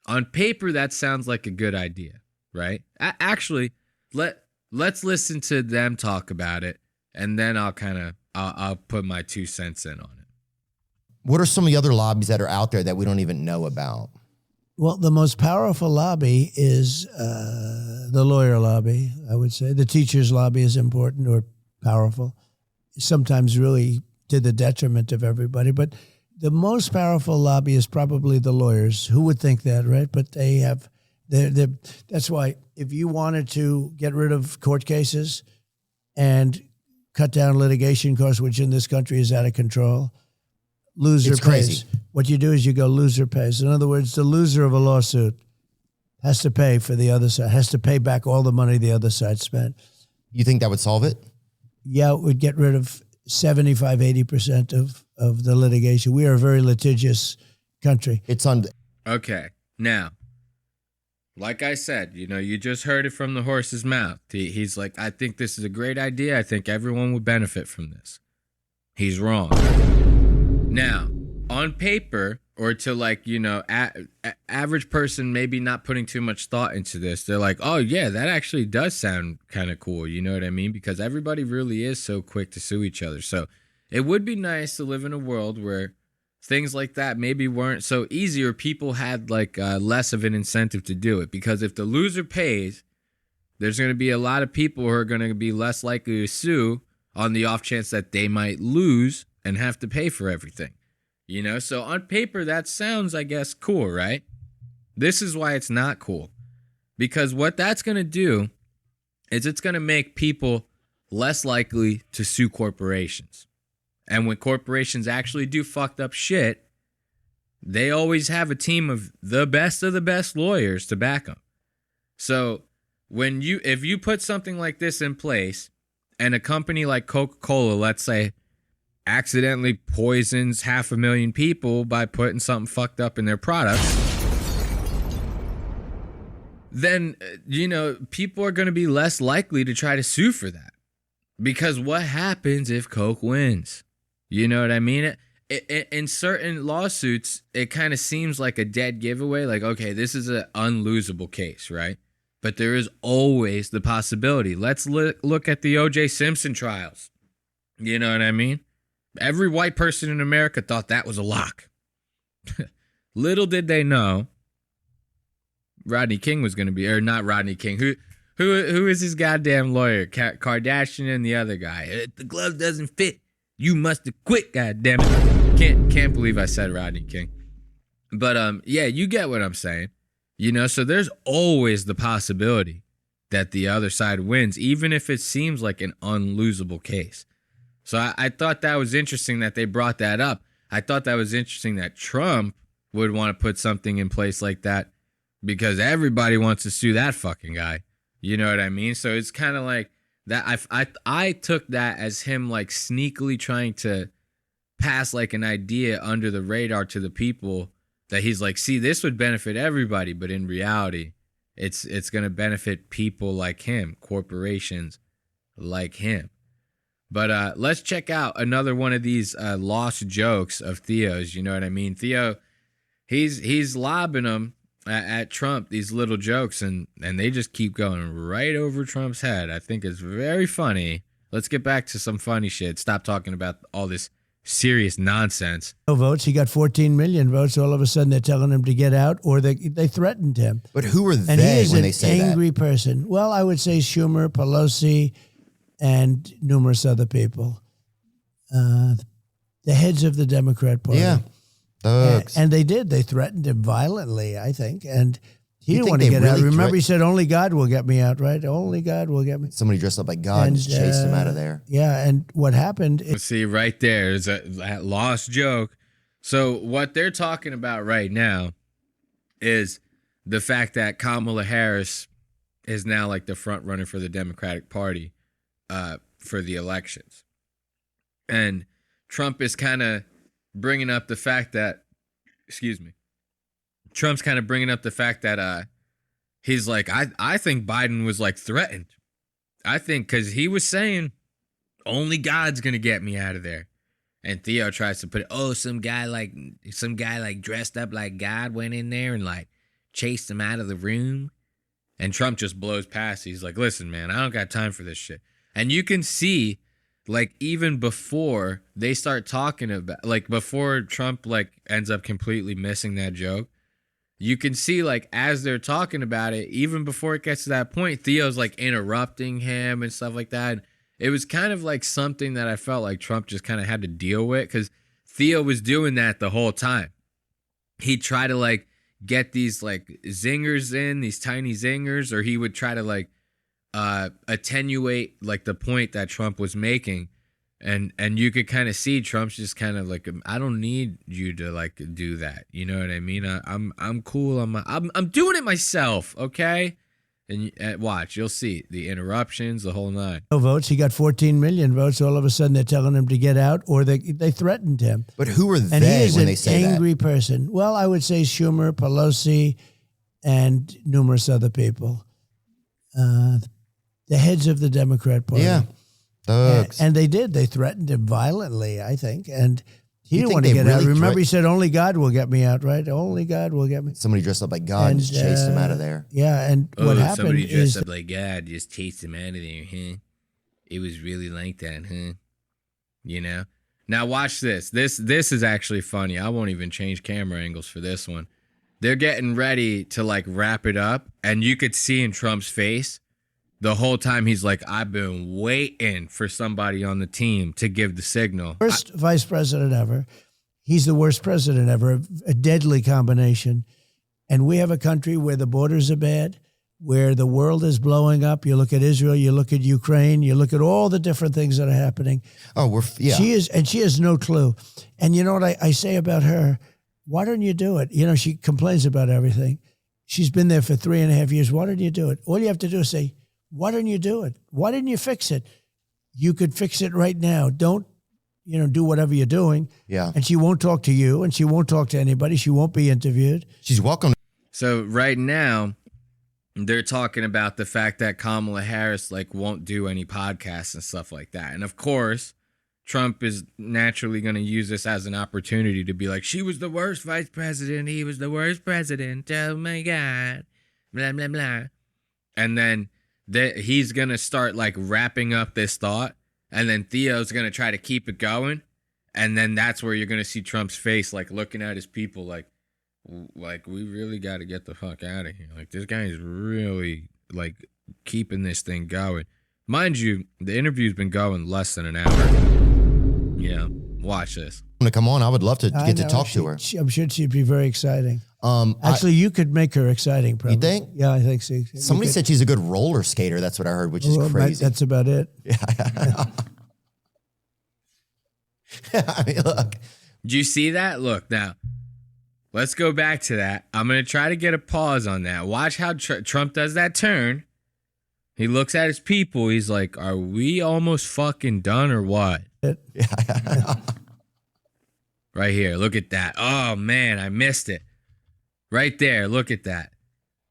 on paper, that sounds like a good idea, right? Actually, let's listen to them talk about it, and then I'll put my 2 cents in on it. What are some of the other lobbies that are out there that we don't even know about? well, the most powerful lobby is the lawyer lobby, I would say. The teacher's lobby is important or powerful, sometimes really to the detriment of everybody. But the most powerful lobby is probably the lawyers. Who would think that, right? But they have, that's why if you wanted to get rid of court cases and cut down litigation costs, which in this country is out of control, loser It's pays. crazy. What you do is you go loser pays. In other words, the loser of a lawsuit has to pay for the other side, has to pay back all the money the other side spent. You think that would solve it? Yeah, it would get rid of 75, 80% of the litigation. We are a very litigious country. It's on. Okay, now, like I said, you just heard it from the horse's mouth. He's like, I think this is a great idea. I think everyone would benefit from this. He's wrong. Now, on paper, or to average person maybe not putting too much thought into this, they're like, oh yeah, that actually does sound kind of cool. You know what I mean? Because everybody really is so quick to sue each other. So it would be nice to live in a world where things like that maybe weren't so easy, or people had less of an incentive to do it. Because if the loser pays, there's going to be a lot of people who are going to be less likely to sue on the off chance that they might lose and have to pay for everything. So on paper, that sounds, I guess, cool, right? This is why it's not cool. Because what that's going to do is it's going to make people less likely to sue corporations. And when corporations actually do fucked up shit, they always have a team of the best lawyers to back them. So if you put something like this in place and a company like Coca-Cola, let's say, accidentally poisons 500,000 people by putting something fucked up in their products, then, people are going to be less likely to try to sue for that. Because what happens if Coke wins? You know what I mean? In certain lawsuits, it kind of seems like a dead giveaway. Like, okay, this is an unlosable case, right? But there is always the possibility. Let's look at the O.J. Simpson trials. You know what I mean? Every white person in America thought that was a lock. Little did they know Rodney King was going to be, or not Rodney King. Who is his goddamn lawyer? Kardashian and the other guy. If the glove doesn't fit, you must have quit, goddammit. Can't believe I said Rodney King. But yeah, you get what I'm saying. So there's always the possibility that the other side wins, even if it seems like an unlosable case. So I thought that was interesting that they brought that up. I thought that was interesting that Trump would want to put something in place like that because everybody wants to sue that fucking guy. You know what I mean? So it's kind of like that. I took that as him like sneakily trying to pass like an idea under the radar to the people that he's like, see, this would benefit everybody, but in reality, it's going to benefit people like him, corporations like him. But let's check out another one of these lost jokes of Theo's. You know what I mean? Theo, he's lobbing them at Trump, these little jokes, and they just keep going right over Trump's head. I think it's very funny. Let's get back to some funny shit. Stop talking about all this serious nonsense. No votes. He got 14 million votes. All of a sudden, they're telling him to get out, or they threatened him. But who are and they he is when an they say angry that? person. Well, I would say Schumer, Pelosi, and numerous other people. The heads of the Democrat Party. Yeah. Thugs. And they did. They threatened him violently, I think. And he You didn't think want to they get out. really Remember, he said, only God will get me out, right? Only God will get me. Somebody dressed up like God and just chased him out of there. Yeah, and what happened is... See, right there is that lost joke. So what they're talking about right now is the fact that Kamala Harris is now like the front runner for the Democratic Party for the elections. And Trump is kind of bringing up the fact that, Trump's kind of bringing up the fact that he's like, I think Biden was like threatened. I think because he was saying only God's going to get me out of there. And Theo tries to put it, some guy like dressed up like God went in there and like chased him out of the room. And Trump just blows past. He's like, listen, man, I don't got time for this shit. And you can see, like, even before they start talking about, like, before Trump, like, ends up completely missing that joke, you can see, like, as they're talking about it, even before it gets to that point, Theo's, like, interrupting him and stuff like that. And it was kind of like something that I felt like Trump just kind of had to deal with because Theo was doing that the whole time. He'd try to, like, get these, like, zingers in, these tiny zingers, or he would try to, like, attenuate like the point that Trump was making, and you could kind of see Trump's just kind of like, I don't need you to like do that, you know what I mean? I'm cool. I'm doing it myself, okay? And watch, you'll see the interruptions, the whole nine. No votes. He got 14 million votes. All of a sudden, they're telling him to get out, or they threatened him. But who are and they he is when an they say angry that? person. Well, I would say Schumer, Pelosi, and numerous other people. The heads of the Democrat Party. Yeah. Thugs. And they did. They threatened him violently, I think. And he didn't think want to they get out. really Remember, he said, only God will get me out, right? Only God will get me. Somebody dressed up like God and just chased him out of there. Yeah, and what happened somebody dressed is... up like God just chased him out of there, huh? It was really like that, huh? You know? Now watch this. This is actually funny. I won't even change camera angles for this one. They're getting ready to like wrap it up, and you could see in Trump's face the whole time he's like, I've been waiting for somebody on the team to give the signal. Worst vice president ever. He's the worst president ever, a deadly combination. And we have a country where the borders are bad, where the world is blowing up. You look at Israel, you look at Ukraine, you look at all the different things that are happening. Oh, yeah. She has no clue. And you know what I say about her? why don't you do it? You know, she complains about everything. She's been there for 3.5 years. Why don't you do it? All you have to do is say, why don't you do it? Why didn't you fix it? You could fix it right now. Don't, do whatever you're doing. Yeah. And she won't talk to you, and she won't talk to anybody. She won't be interviewed. She's welcome. So right now, they're talking about the fact that Kamala Harris won't do any podcasts and stuff like that. And of course, Trump is naturally going to use this as an opportunity to be like, she was the worst vice president. He was the worst president. Oh my God. Blah, blah, blah. And then he's going to start wrapping up this thought. And then Theo's going to try to keep it going. And then that's where you're going to see Trump's face, looking at his people like, we really got to get the fuck out of here. This guy's really, keeping this thing going. Mind you, the interview's been going less than an hour. Yeah, watch this. To come on, I would love to get to talk to her. I'm sure she'd be very exciting. Actually, you could make her exciting, probably. You think? Yeah, I think so. Somebody said she's a good roller skater. That's what I heard, which is crazy. That's about it. Yeah. I mean, look. Do you see that? Look, now, let's go back to that. I'm going to try to get a pause on that. Watch how Trump does that turn. He looks at his people. He's like, are we almost fucking done or what? Right here. Look at that. Oh, man, I missed it. Right there. Look at that.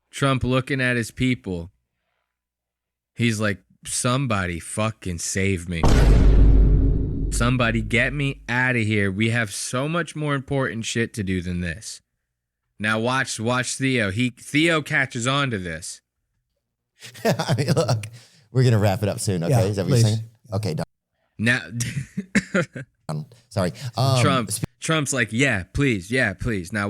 Trump looking at his people. He's like, somebody fucking save me. Somebody get me out of here. We have so much more important shit to do than this. Now watch Theo. Theo catches on to this. I mean, look, we're going to wrap it up soon, okay? Yeah, is that what you're saying? Okay, done. Now, sorry. Trump's like, yeah, please. Now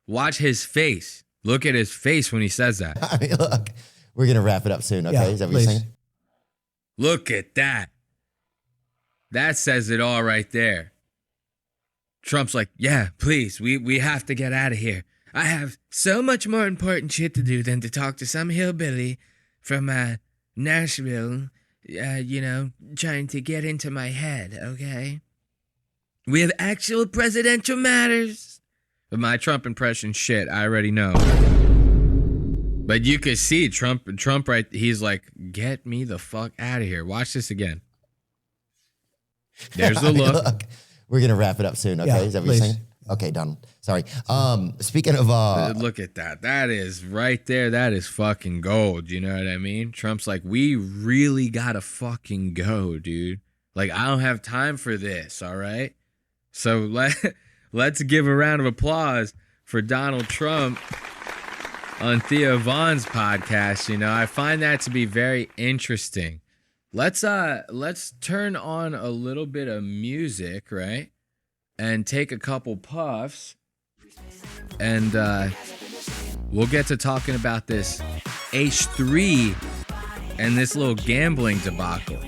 watch his face. Look at his face when he says that. I mean, look, we're going to wrap it up soon, okay? Yeah, is that what you're saying? Look at that. That says it all right there. Trump's like, yeah, please, we have to get out of here. I have so much more important shit to do than to talk to some hillbilly from Nashville, trying to get into my head, okay? We have actual presidential matters. But my Trump impression shit, I already know. But you could see Trump right, he's like, get me the fuck out of here. Watch this again. There's the look. Look, we're going to wrap it up soon, okay? Yeah, is that what you're saying? Okay, done. Sorry. Speaking of... look at that. That is right there. That is fucking gold. You know what I mean? Trump's like, we really got to fucking go, dude. I don't have time for this, all right? So let's give a round of applause for Donald Trump on Theo Von's podcast. I find that to be very interesting. Let's turn on a little bit of music, right? And take a couple puffs. And we'll get to talking about this H3 and this little gambling debacle.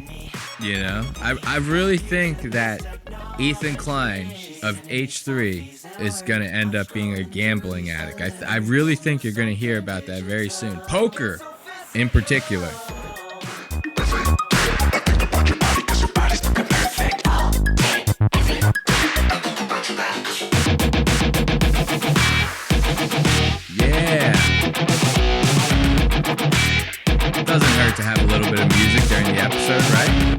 I really think that Ethan Klein of H3 is going to end up being a gambling addict. I really think you're going to hear about that very soon. Poker in particular. Yeah. Doesn't hurt to have a little bit of music during the episode, right?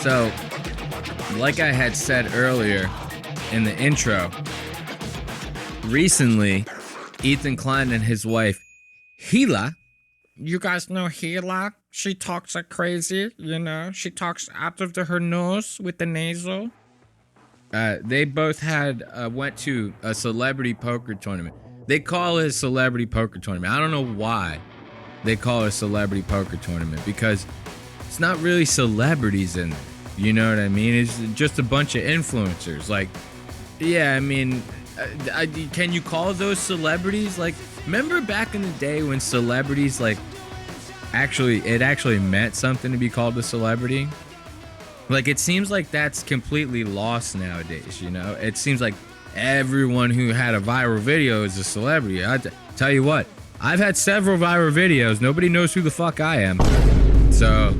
So, like I had said earlier in the intro, recently, Ethan Klein and his wife, Hela, you guys know Hela? She talks like crazy, she talks out of her nose with the nasal. They both went to a celebrity poker tournament. They call it a celebrity poker tournament. I don't know why they call it a celebrity poker tournament, because it's not really celebrities in there. You know what I mean? It's just a bunch of influencers. Can you call those celebrities? Remember back in the day when celebrities, it actually meant something to be called a celebrity? Like, it seems like that's completely lost nowadays, you know? It seems like everyone who had a viral video is a celebrity. Tell you what, I've had several viral videos. Nobody knows who the fuck I am. So,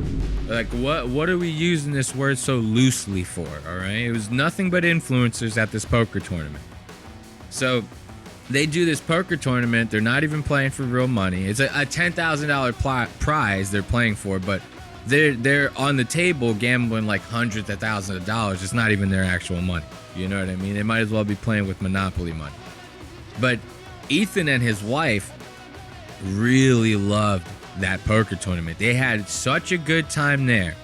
like, what are we using this word so loosely for, all right? It was nothing but influencers at this poker tournament. So, they do this poker tournament. They're not even playing for real money. It's a $10,000 prize they're playing for, but they're on the table gambling like hundreds of thousands of dollars. It's not even their actual money. You know what I mean? They might as well be playing with Monopoly money. But Ethan and his wife really loved that poker tournament. They had such a good time there.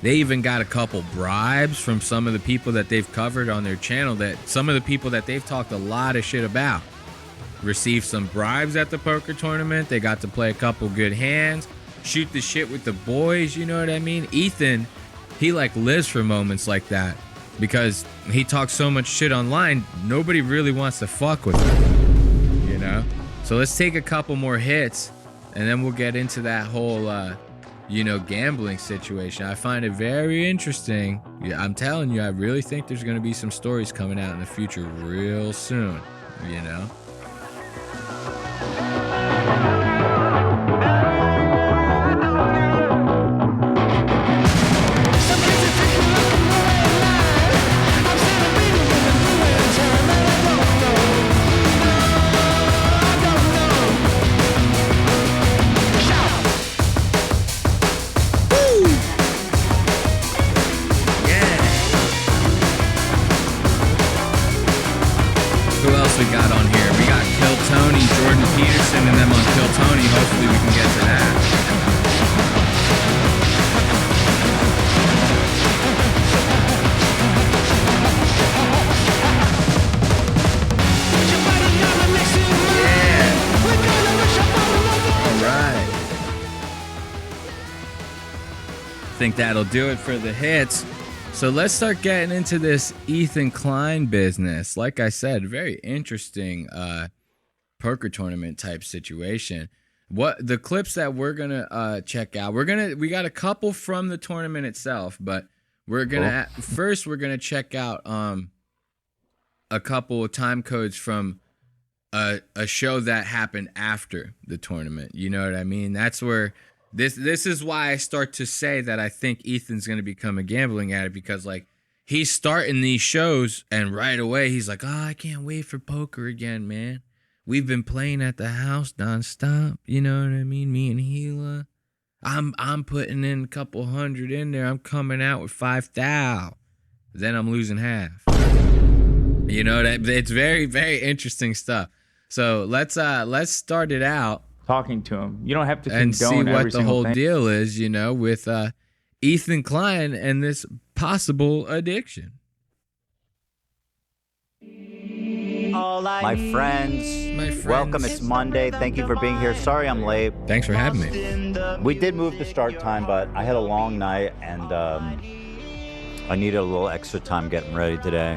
They even got a couple bribes from some of the people that they've covered on their channel, that some of the people that they've talked a lot of shit about received some bribes at the poker tournament. They got to play a couple good hands, shoot the shit with the boys, you know what I mean? Ethan, he like lives for moments like that because he talks so much shit online, nobody really wants to fuck with him, you know? So let's take a couple more hits and then we'll get into that whole, gambling situation. I find it very interesting. Yeah, I'm telling you, I really think there's going to be some stories coming out in the future real soon, you know? We got on here. We got Kill Tony, Jordan Peterson, and them on Kill Tony. Hopefully we can get to that. Yeah. All right. I think that'll do it for the hits. So let's start getting into this Ethan Klein business. Like I said, very interesting poker tournament type situation. What the clips that we're gonna check out? We got a couple from the tournament itself, but we're gonna first we're gonna check out a couple of time codes from a show that happened after the tournament. You know what I mean? That's where. This is why I start to say that I think Ethan's going to become a gambling addict, because like he's starting these shows and right away he's like, I can't wait for poker again, man. We've been playing at the house nonstop. You know what I mean? Me and Hela. I'm putting in a couple hundred in there. I'm coming out with 5,000. Then I'm losing half. You know, that it's very, very interesting stuff. So let's start it out. Talking to him. You don't have to condone and see what the whole thing. deal is, you know, with Ethan Klein and this possible addiction. My friends, welcome. It's Monday. Thank you for being here. Sorry I'm late. Thanks for having me. We did move the start time, but I had a long night and I needed a little extra time getting ready today.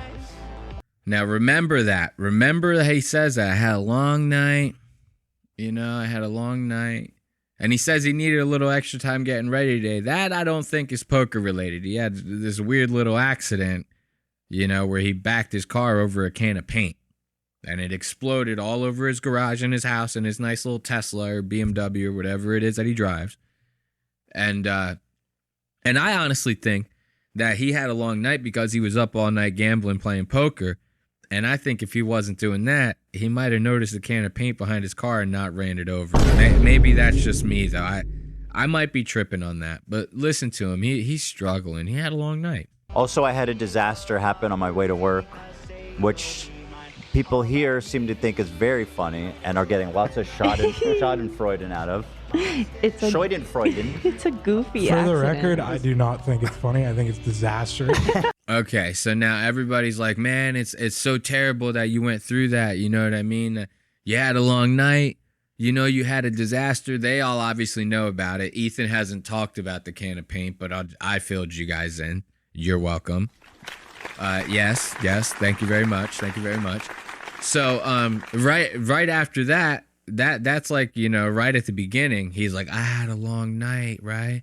Now remember that. Remember that he says that I had a long night. You know, I had a long night. And he says he needed a little extra time getting ready today. That I don't think is poker related. He had this weird little accident, you know, where he backed his car over a can of paint. And it exploded all over his garage and his house and his nice little Tesla or BMW or whatever it is that he drives. And I honestly think that he had a long night because he was up all night gambling, playing poker. And I think if he wasn't doing that, he might have noticed a can of paint behind his car and not ran it over. Maybe that's just me, though. I might be tripping on that. But listen to him. He's struggling. He had a long night. Also, I had a disaster happen on my way to work, which people here seem to think is very funny and are getting lots of schadenfreude out of. It's a goofy For accident. the record, I do not think it's funny. I think it's disastrous. Okay, so now everybody's like, man, it's so terrible that you went through that. You know what I mean? You had a long night. You know, you had a disaster. They all obviously know about it. Ethan hasn't talked about the can of paint, but I filled you guys in. You're welcome. Yes. Thank you very much. So, right after that's like, you know, right at the beginning, he's like, I had a long night, right?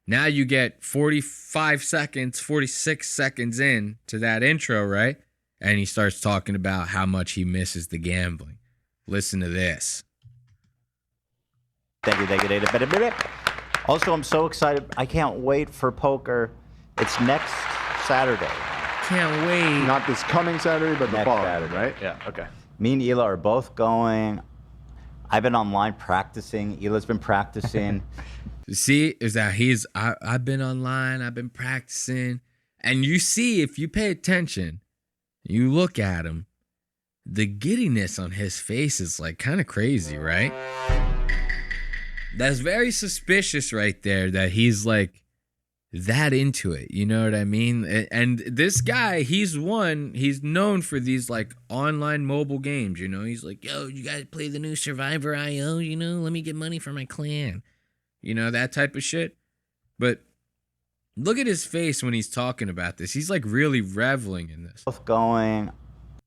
Now you get 45 seconds, 46 seconds in to that intro, right? And he starts talking about how much he misses the gambling. Listen to this. Thank you. Also, I'm so excited. I can't wait for poker. It's next Saturday. Can't wait. Not this coming Saturday, but the Next following, Saturday. right? Yeah, okay. Me and Hela are both going. I've been online practicing. Hela's been practicing. See, is that I've been online, I've been practicing. And you see, if you pay attention, you look at him, the giddiness on his face is like kind of crazy, right? That's very suspicious right there that he's like that into it. You know what I mean? And this guy, he's known for these like online mobile games. You know, he's like, yo, you guys play the new Survivor IO? You know, let me get money for my clan. You know, that type of shit. But look at his face when he's talking about this. He's like really reveling in this. Both going.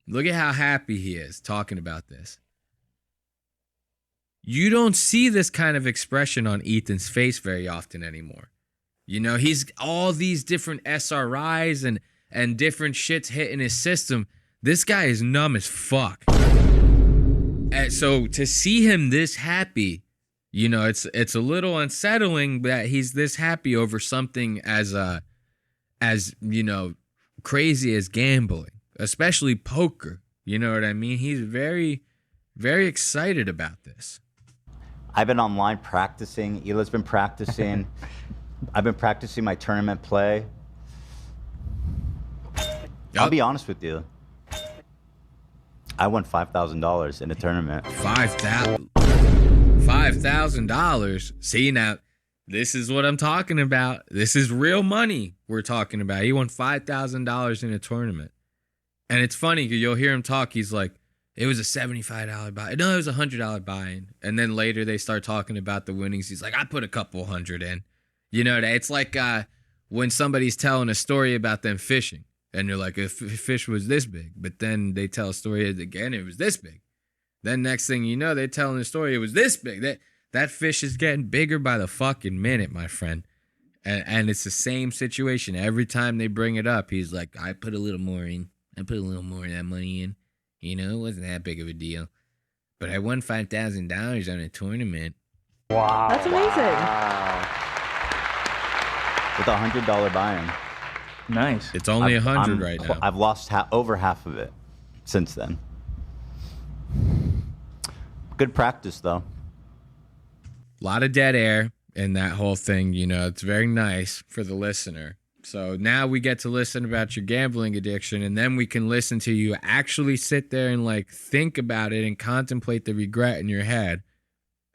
Look at how happy he is talking about this. You don't see this kind of expression on Ethan's face very often anymore. You know, he's all these different SRIs and different shits hitting his system. This guy is numb as fuck. And so to see him this happy, you know, it's a little unsettling that he's this happy over something as you know, crazy as gambling, especially poker. You know what I mean? He's very, very excited about this. I've been online practicing. Hela's been practicing. I've been practicing my tournament play. I'll be honest with you. I won $5,000 in a tournament. $5,000. See, now, this is what I'm talking about. This is real money we're talking about. He won $5,000 in a tournament. And it's funny, you'll hear him talk. He's like, it was a $75 buy. No, it was a $100 buy-in. And then later they start talking about the winnings. He's like, I put a couple hundred in. You know, it's like when somebody's telling a story about them fishing. And they're like, if fish was this big. But then they tell a story again, it was this big. Then next thing you know, they're telling the story, it was this big. That fish is getting bigger by the fucking minute, my friend. And it's the same situation. Every time they bring it up, he's like, I put a little more in. I put a little more of that money in. You know, it wasn't that big of a deal. But I won $5,000 on a tournament. Wow. That's amazing. With a $100 buy-in. Nice. It's only 100 right now. I've lost over half of it since then. Good practice, though. A lot of dead air in that whole thing. You know, it's very nice for the listener. So now we get to listen about your gambling addiction, and then we can listen to you actually sit there and like think about it and contemplate the regret in your head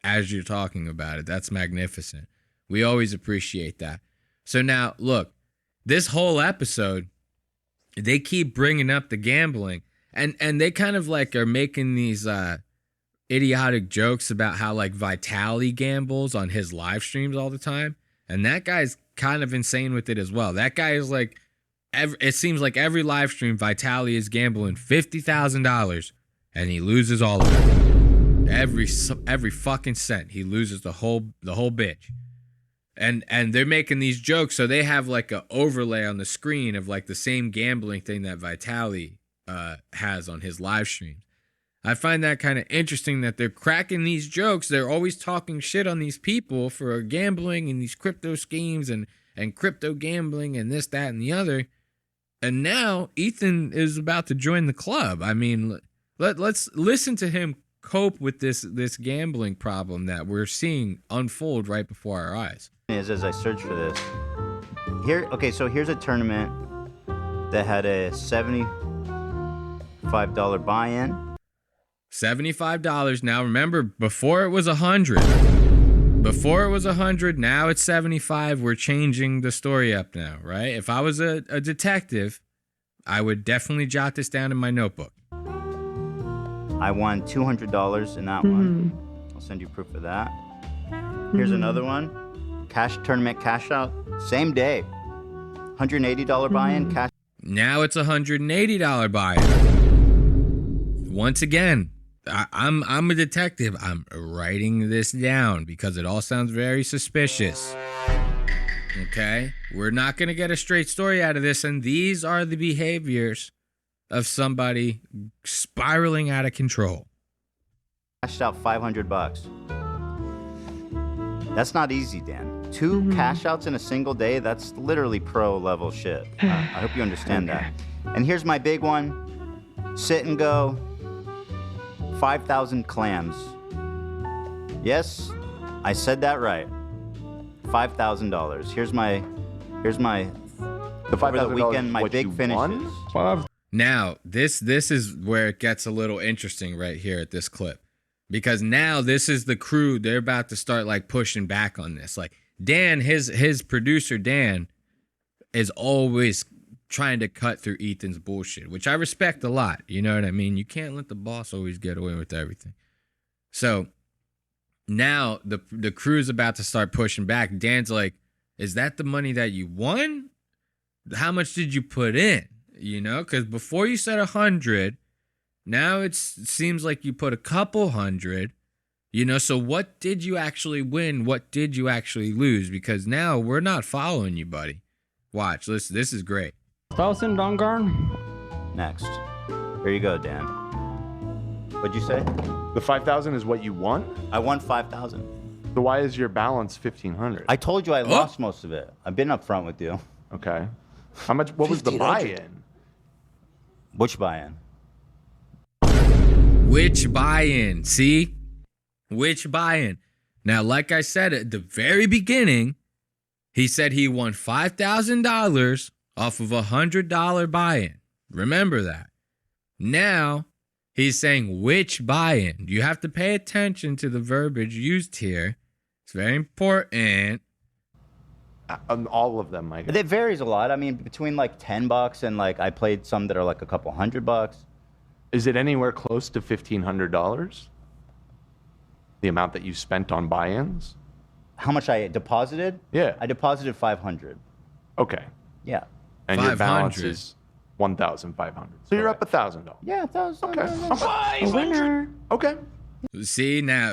as you're talking about it. That's magnificent. We always appreciate that. So now, look, this whole episode, they keep bringing up the gambling, and they kind of like are making these idiotic jokes about how like Vitaly gambles on his live streams all the time. And that guy's kind of insane with it as well. That guy is like, it seems like every live stream, Vitaly is gambling $50,000 and he loses all of it. Every fucking cent. He loses the whole bitch. And they're making these jokes, so they have like a overlay on the screen of like the same gambling thing that Vitaly has on his live streams. I find that kind of interesting that they're cracking these jokes. They're always talking shit on these people for gambling and these crypto schemes and crypto gambling and this, that, and the other. And now Ethan is about to join the club. I mean, let's listen to him cope with this gambling problem that we're seeing unfold right before our eyes. As I search for this. So here's a tournament that had a $75 buy-in. $75. Now remember, before it was 100. Before it was 100, now it's 75. We're changing the story up now, right? If I was a detective, I would definitely jot this down in my notebook. I won $200 in that one. I'll send you proof of that. Here's another one. Cash tournament cash out. Same day. $180 buy-in. Cash. Now it's $180 buy-in. Once again, I'm a detective. I'm writing this down because it all sounds very suspicious. Okay? We're not going to get a straight story out of this, and these are the behaviors of somebody spiraling out of control. Cashed out $500. That's not easy, Dan. 2 cash outs in a single day, that's literally pro level shit. I hope you understand that. And here's my big one. Sit and go. 5,000 clams. Yes, I said that right. $5,000. Here's my The over the $5,000 weekend, my what big you finishes. won? Now, this is where it gets a little interesting right here at this clip. Because now this is the crew, they're about to start like pushing back on this. Like Dan, his producer Dan is always trying to cut through Ethan's bullshit, which I respect a lot. You know what I mean? You can't let the boss always get away with everything. So now the crew's about to start pushing back. Dan's like, is that the money that you won? How much did you put in? You know, because before you said 100, now it seems like you put a couple hundred. You know, so what did you actually win? What did you actually lose? Because now we're not following you, buddy. Watch, listen, this is great. 1,000 Dongarn? Next. Here you go, Dan. What'd you say? The 5,000 is what you won? I won 5,000. So why is your balance 1,500? I told you I lost most of it. I've been upfront with you. Okay. How much? What was the buy-in? Which buy-in? Which buy-in? See? Which buy-in? Now, like I said at the very beginning, he said he won $5,000 off of $100 buy-in. Remember that. Now, he's saying which buy-in. You have to pay attention to the verbiage used here. It's very important. All of them, Mike. It varies a lot. I mean, between like $10 and like I played some that are like a couple $100. Is it anywhere close to $1,500? The amount that you spent on buy-ins? How much I deposited? Yeah. I deposited 500. Okay. Yeah. And your balance 500. is 1,500. So you're up $1,000. Yeah, that was Okay. A winner. Okay. See, now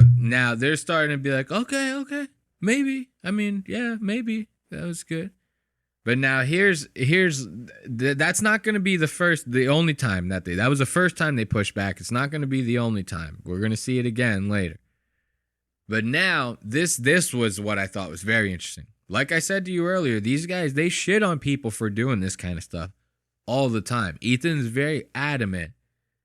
they're starting to be like, okay, maybe. I mean, yeah, maybe. That was good. But now that's not going to be the only time that was the first time they pushed back. It's not going to be the only time. We're going to see it again later. But now this was what I thought was very interesting. Like I said to you earlier, these guys, they shit on people for doing this kind of stuff all the time. Ethan's very adamant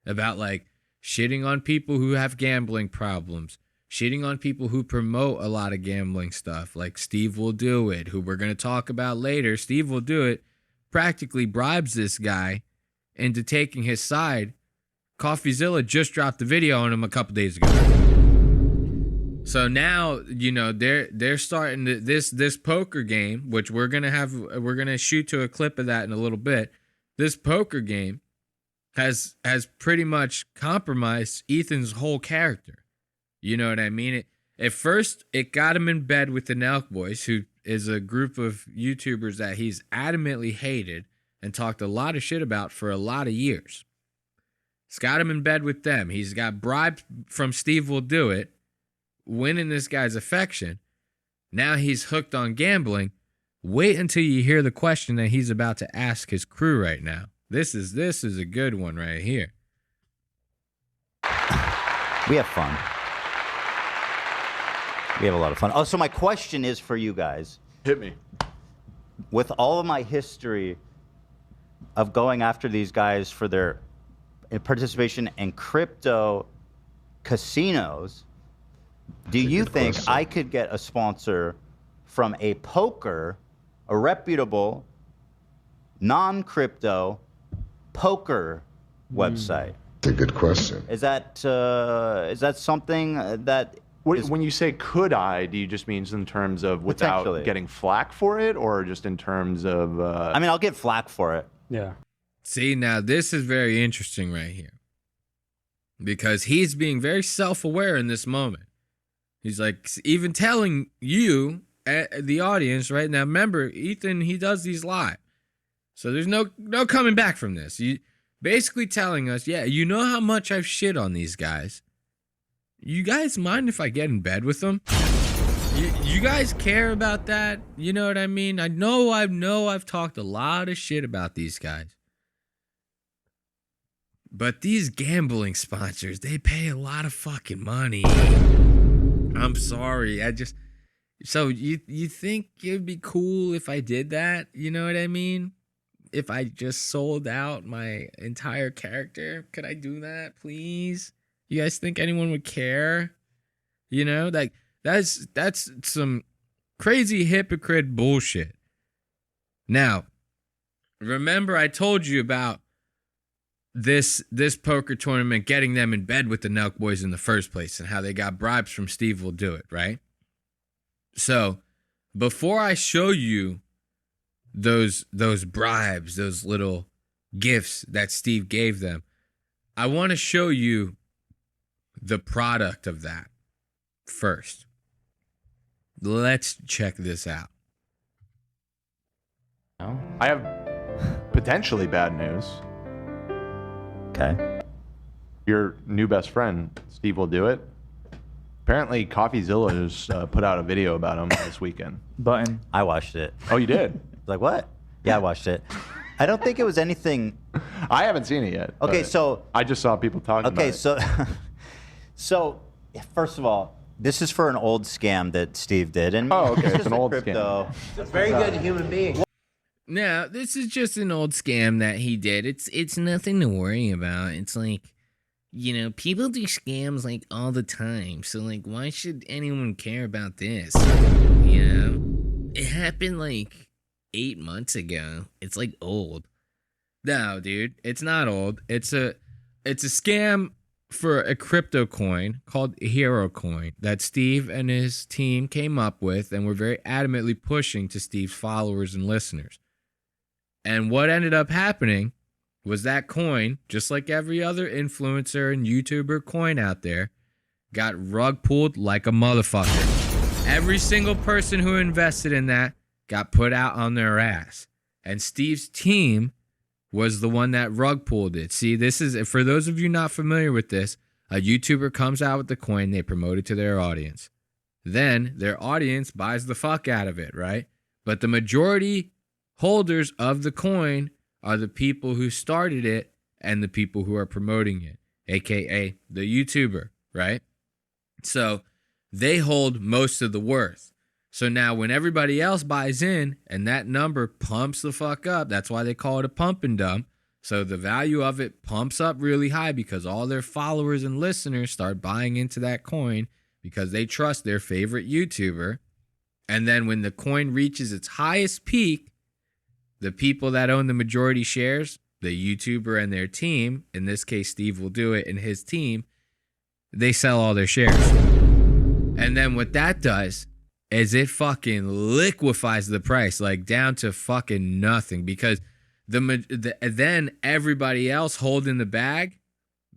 about like shitting on people who have gambling problems, shitting on people who promote a lot of gambling stuff, like SteveWillDoIt, who we're going to talk about later. SteveWillDoIt practically bribes this guy into taking his side. CoffeeZilla just dropped the video on him a couple days ago. So now, you know, they're starting this poker game, which we're gonna shoot to a clip of that in a little bit. This poker game has pretty much compromised Ethan's whole character. You know what I mean? At first, it got him in bed with the Nelk Boys, who is a group of YouTubers that he's adamantly hated and talked a lot of shit about for a lot of years. It's got him in bed with them. He's got bribes from SteveWillDoIt, winning this guy's affection. Now he's hooked on gambling. Wait until you hear the question that he's about to ask his crew right now. This is a good one right here. We have fun. We have a lot of fun. Oh, so my question is for you guys. Hit me. With all of my history of going after these guys for their participation in crypto casinos, do you think I could get a sponsor from a reputable, non-crypto poker website? That's a good question. Is that something that... When you say could I, do you just mean in terms of without getting flack for it, or just in terms of... I mean, I'll get flack for it. Yeah. See, now this is very interesting right here. Because he's being very self-aware in this moment. He's like, even telling you, the audience, right now, remember, Ethan, he does these live. So there's no coming back from this. You basically telling us, yeah, you know how much I've shit on these guys. You guys mind if I get in bed with them? You guys care about that? You know what I mean? I know I've talked a lot of shit about these guys. But these gambling sponsors, they pay a lot of fucking money. I'm sorry. So you think it'd be cool if I did that? You know what I mean? If I just sold out my entire character, could I do that, please? You guys think anyone would care? You know, like that's some crazy hypocrite bullshit. Now, remember I told you about this poker tournament getting them in bed with the Nelk Boys in the first place and how they got bribes from SteveWillDoIt, right? So, before I show you those bribes, those little gifts that Steve gave them, I want to show you the product of that first. Let's check this out. I have potentially bad news. Okay. Your new best friend, SteveWillDoIt. Apparently, CoffeeZilla just put out a video about him this weekend. Button. I watched it. Oh, you did? Like, what? Yeah, I watched it. I don't think it was anything. I haven't seen it yet. Okay, but so I just saw people talking about it. So first of all, this is for an old scam that Steve did, and Oh, okay, it's it's just an a old crypto. scam. Very good human being. Now, this is just an old scam that he did. It's nothing to worry about. It's like, you know, people do scams like all the time. So like, why should anyone care about this? You know, it happened like 8 months ago. It's like old. No, dude, it's not old. It's a scam for a crypto coin called Hero Coin that Steve and his team came up with and were very adamantly pushing to Steve's followers and listeners. And what ended up happening was that coin, just like every other influencer and YouTuber coin out there, got rug pulled like a motherfucker. Every single person who invested in that got put out on their ass. And Steve's team was the one that rug pulled it. See, this is, for those of you not familiar with this, a YouTuber comes out with the coin, they promote it to their audience. Then their audience buys the fuck out of it, right? But the majority holders of the coin are the people who started it and the people who are promoting it, aka the YouTuber, right? So they hold most of the worth. So now when everybody else buys in and that number pumps the fuck up, that's why they call it a pump and dump. So the value of it pumps up really high because all their followers and listeners start buying into that coin because they trust their favorite YouTuber. And then when the coin reaches its highest peak, the people that own the majority shares, the YouTuber and their team, in this case SteveWillDoIt and his team, they sell all their shares. And then what that does is it fucking liquefies the price, like down to fucking nothing, because then everybody else holding the bag,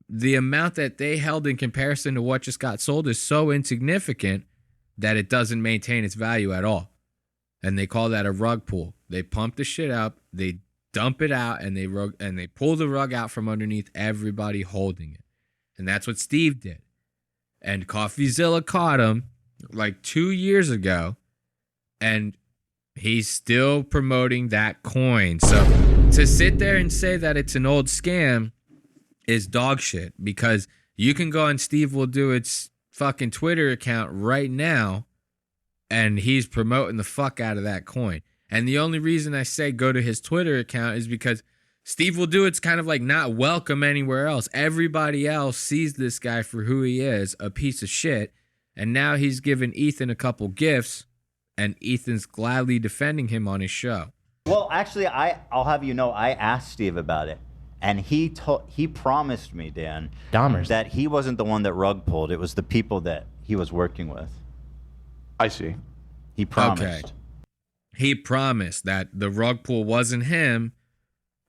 the amount that they held in comparison to what just got sold is so insignificant that it doesn't maintain its value at all. And they call that a rug pull. They pump the shit up, they dump it out, and they pull the rug out from underneath everybody holding it. And that's what Steve did. And CoffeeZilla caught him like 2 years ago, and he's still promoting that coin. So to sit there and say that it's an old scam is dog shit, because you can go on SteveWillDoIt's fucking Twitter account right now and he's promoting the fuck out of that coin. And the only reason I say go to his Twitter account is because SteveWillDoIt's kind of like not welcome anywhere else. Everybody else sees this guy for who he is, a piece of shit. And now he's given Ethan a couple gifts, and Ethan's gladly defending him on his show. Well, actually, I'll have you know, I asked Steve about it, and he promised me, Dan, that he wasn't the one that rug pulled. It was the people that he was working with. I see. He promised. Okay. He promised that the rug pull wasn't him,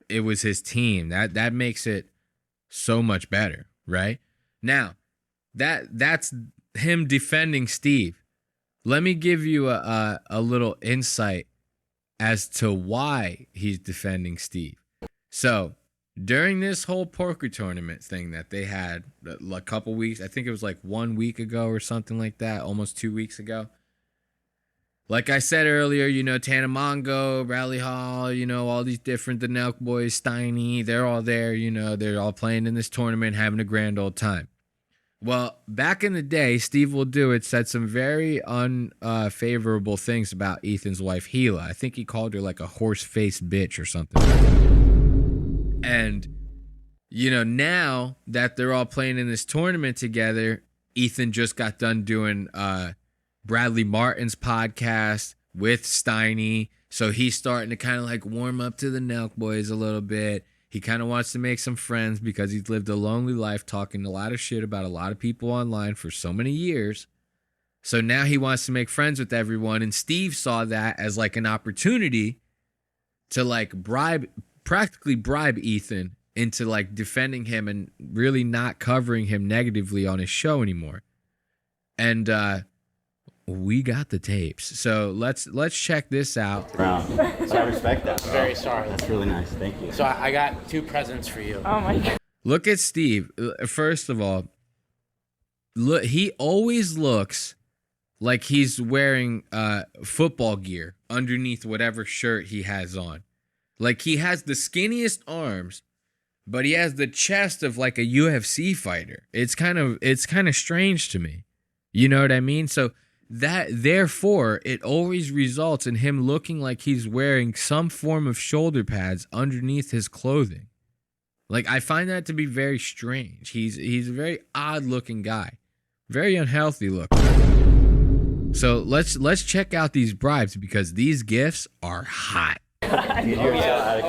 it was his team. That makes it so much better, right? Now, that's him defending Steve. Let me give you a little insight as to why he's defending Steve. So during this whole poker tournament thing that they had a couple weeks, I think it was like 1 week ago or something like that, almost 2 weeks ago, Like I said earlier, you know, Tanamongo, Bradley Hall, you know, all these different, the Nelk boys, Steiny, they're all there, you know, they're all playing in this tournament, having a grand old time. Well, back in the day, SteveWillDoIt said some very unfavorable things about Ethan's wife, Hela. I think he called her like a horse-faced bitch or something. And, you know, now that they're all playing in this tournament together, Ethan just got done doing Bradley Martin's podcast with Steiny. So he's starting to kind of like warm up to the Nelk boys a little bit. He kind of wants to make some friends because he's lived a lonely life talking a lot of shit about a lot of people online for so many years. So now he wants to make friends with everyone. And Steve saw that as like an opportunity to like practically bribe Ethan into like defending him and really not covering him negatively on his show anymore. And we got the tapes. So let's check this out. Brown. So I respect that. I'm very sorry. That's really nice. Thank you. So I got 2 presents for you. Oh my God. Look at Steve. First of all, look, he always looks like he's wearing football gear underneath whatever shirt he has on. Like he has the skinniest arms, but he has the chest of like a UFC fighter. It's kind of strange to me. You know what I mean? So that therefore it always results in him looking like he's wearing some form of shoulder pads underneath his clothing. Like I find that to be very strange. He's a very odd looking guy. Very unhealthy looking. So let's check out these bribes because these gifts are hot. Oh yeah.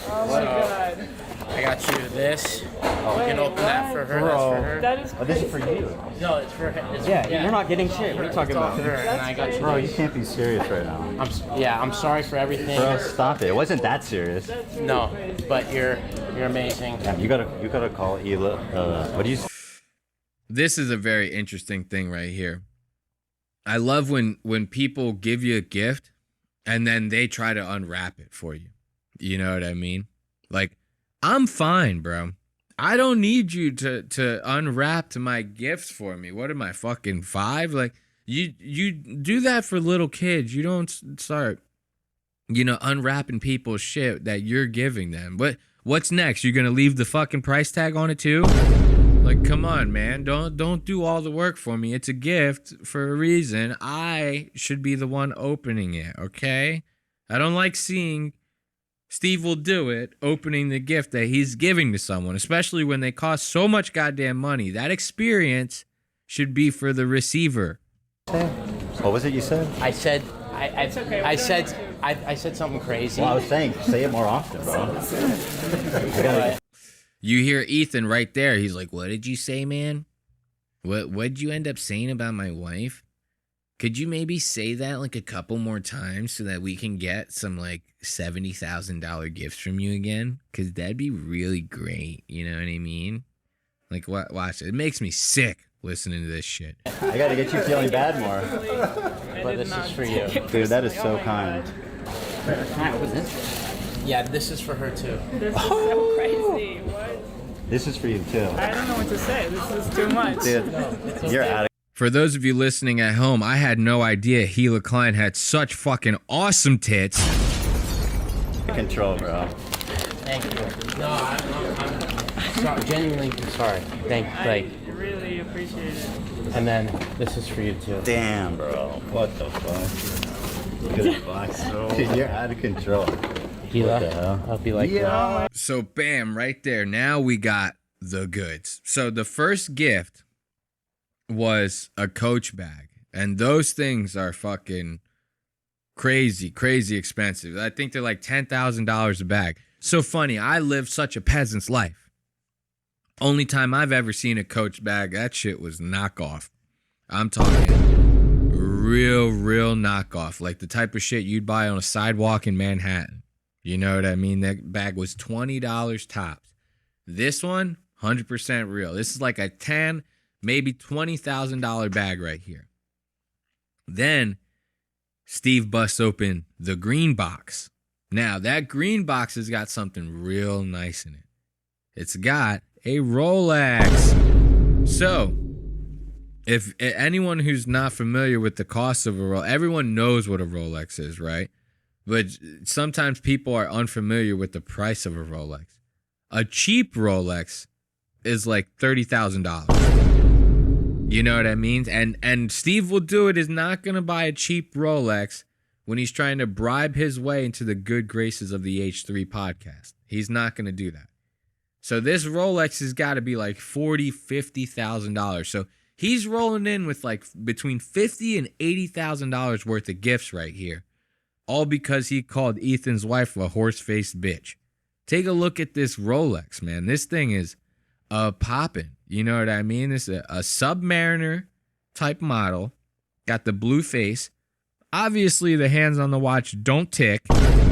Oh my God. I got you this. You can open that for her. That's for her. That is Oh, this is for you. No, it's for her. Yeah, you're not getting shit. What are you talking about? For her, and I got you. Bro, you can't be serious right now. I'm sorry for everything. Bro, stop it. It wasn't that serious. No, but you're amazing. Yeah, you gotta call Hela. What do you? This is a very interesting thing right here. I love when people give you a gift and then they try to unwrap it for you. You know what I mean? Like, I'm fine, bro. I don't need you to unwrap my gifts for me. What am I, fucking 5? Like, you do that for little kids. You don't start, you know, unwrapping people's shit that you're giving them. What's next? You're gonna leave the fucking price tag on it too? Like, come on, man. Don't do all the work for me. It's a gift for a reason. I should be the one opening it, okay? I don't like seeing SteveWillDoIt opening the gift that he's giving to someone, especially when they cost so much goddamn money. That experience should be for the receiver. What was it you said? I said I said something crazy. Well, I was saying, say it more often, bro. You hear Ethan right there. He's like, "What did you say, man? What'd you end up saying about my wife? Could you maybe say that like a couple more times so that we can get some like $70,000 gifts from you again? Because that'd be really great. You know what I mean? Like, watch it. It makes me sick listening to this shit. I gotta get you feeling bad more. But this is for you. Dude, that is so kind. Yeah, this is for her too. This is so crazy. What? This is for you too. I don't know what to say. This is too much. Dude, you're out of For those of you listening at home, I had no idea Ethan Klein had such fucking awesome tits. control, bro. Thank you. No, I'm sorry, genuinely sorry. I really appreciate it. And then this is for you too. Damn, bro. What the fuck? Good fuck. Dude, you're out of control. Hela, What the hell? I'll be like that. So bam, right there. Now we got the goods. So the first gift was a Coach bag. And those things are fucking crazy expensive. I think they're like $10,000 a bag. So funny, I lived such a peasant's life. Only time I've ever seen a Coach bag, that shit was knockoff. I'm talking real knockoff. Like the type of shit you'd buy on a sidewalk in Manhattan. You know what I mean? That bag was $20 tops. This one, 100% real. This is like a $10,000, maybe $20,000 bag right here. Then Steve busts open the green box. Now, that green box has got something real nice in it. It's got a Rolex. So, if anyone who's not familiar with the cost of a Rolex, everyone knows what a Rolex is, right? But sometimes people are unfamiliar with the price of a Rolex. A cheap Rolex is like $30,000. You know what I mean? And Steve Will Do It is not going to buy a cheap Rolex when he's trying to bribe his way into the good graces of the H3 podcast. He's not going to do that. So this Rolex has got to be like $40,000, $50,000. So he's rolling in with like between $50,000 and $80,000 worth of gifts right here. All because he called Ethan's wife a horse-faced bitch. Take a look at this Rolex, man. This thing is popping. You know what I mean? It's a Submariner type model. Got the blue face. Obviously, the hands on the watch don't tick.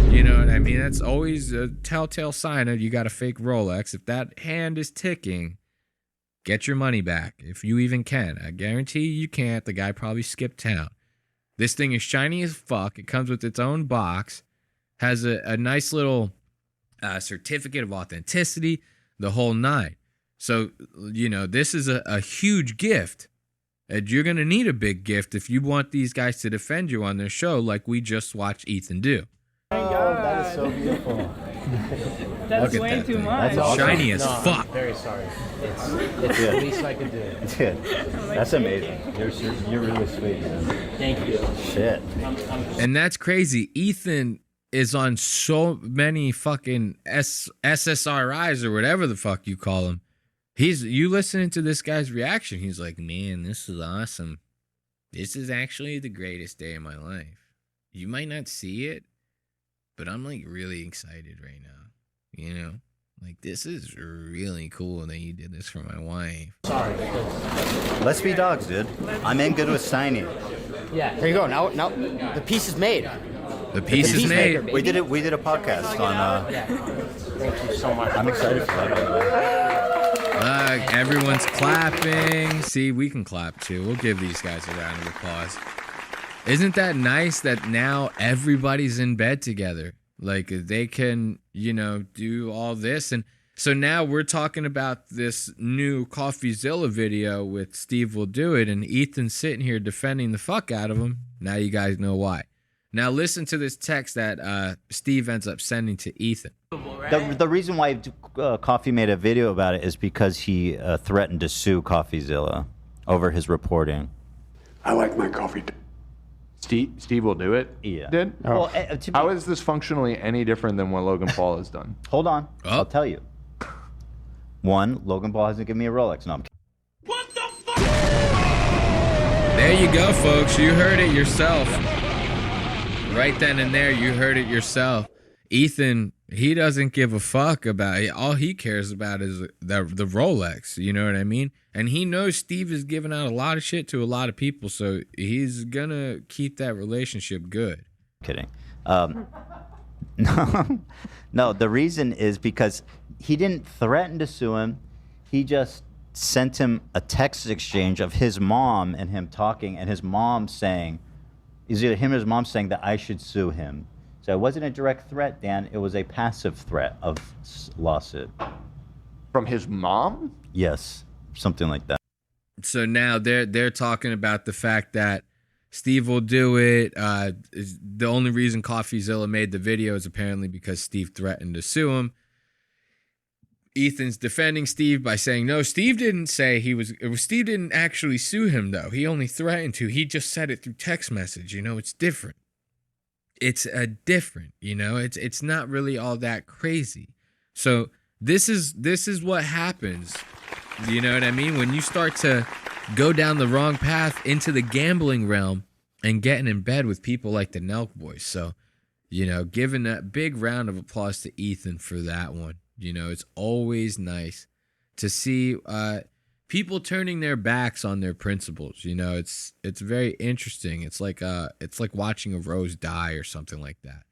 You know what I mean? That's always a telltale sign of you got a fake Rolex. If that hand is ticking, get your money back. If you even can. I guarantee you can't. The guy probably skipped town. This thing is shiny as fuck. It comes with its own box. Has a nice little certificate of authenticity. The whole nine. So, you know, this is a huge gift. And you're going to need a big gift if you want these guys to defend you on their show like we just watched Ethan do. Thank God. That is so beautiful. That's way too much. That's awesome. Shiny as fuck. I'm very sorry. It's the least I could do. Dude, that's amazing. You're really sweet, man. Thank you. Shit. And that's crazy. Ethan is on so many fucking SSRIs or whatever the fuck you call them. You listening to this guy's reaction, he's like, man, this is awesome. This is actually the greatest day of my life. You might not see it, but I'm like really excited right now. You know? Like, this is really cool that you did this for my wife. Sorry. Let's be dogs, dude. I'm in good with Steiny. Yeah, here you go. Now the piece is made. The piece is made. We did a podcast on Thank you so much. I'm excited for that. Everyone's clapping. See, we can clap too. We'll give these guys a round of applause. Isn't that nice that now everybody's in bed together? Like, they can, you know, do all this. And so now we're talking about this new CoffeeZilla video with Steve Will Do It, and Ethan's sitting here defending the fuck out of him. Now you guys know why. Now listen to this text that Steve ends up sending to Ethan. The reason why Coffee made a video about it is because he threatened to sue CoffeeZilla over his reporting. I like my coffee. Steve Will Do It? Yeah. Did? Well, how is this functionally any different than what Logan Paul has done? Hold on. I'll tell you. One, Logan Paul hasn't given me a Rolex. No, I'm kidding. What the fuck? There you go, folks. You heard it yourself. Right then and there, you heard it yourself. Ethan, he doesn't give a fuck about it. All he cares about is the Rolex. You know what I mean? And he knows Steve is giving out a lot of shit to a lot of people, so he's gonna keep that relationship good. Kidding. No, the reason is because he didn't threaten to sue him. He just sent him a text exchange of his mom and him talking, and his mom saying, is either him or his mom saying that I should sue him. So it wasn't a direct threat, Dan. It was a passive threat of lawsuit. From his mom? Yes, something like that. So now they're talking about the fact that Steve Will Do It. The only reason CoffeeZilla made the video is apparently because Steve threatened to sue him. Ethan's defending Steve by saying, no, Steve didn't say Steve didn't actually sue him, though. He only threatened to. He just said it through text message. You know, it's different. It's different, you know, it's not really all that crazy. So this is what happens. You know what I mean? When you start to go down the wrong path into the gambling realm and getting in bed with people like the Nelk Boys. So, you know, giving that big round of applause to Ethan for that one. You know, it's always nice to see people turning their backs on their principles. You know, it's very interesting. It's like watching a rose die or something like that.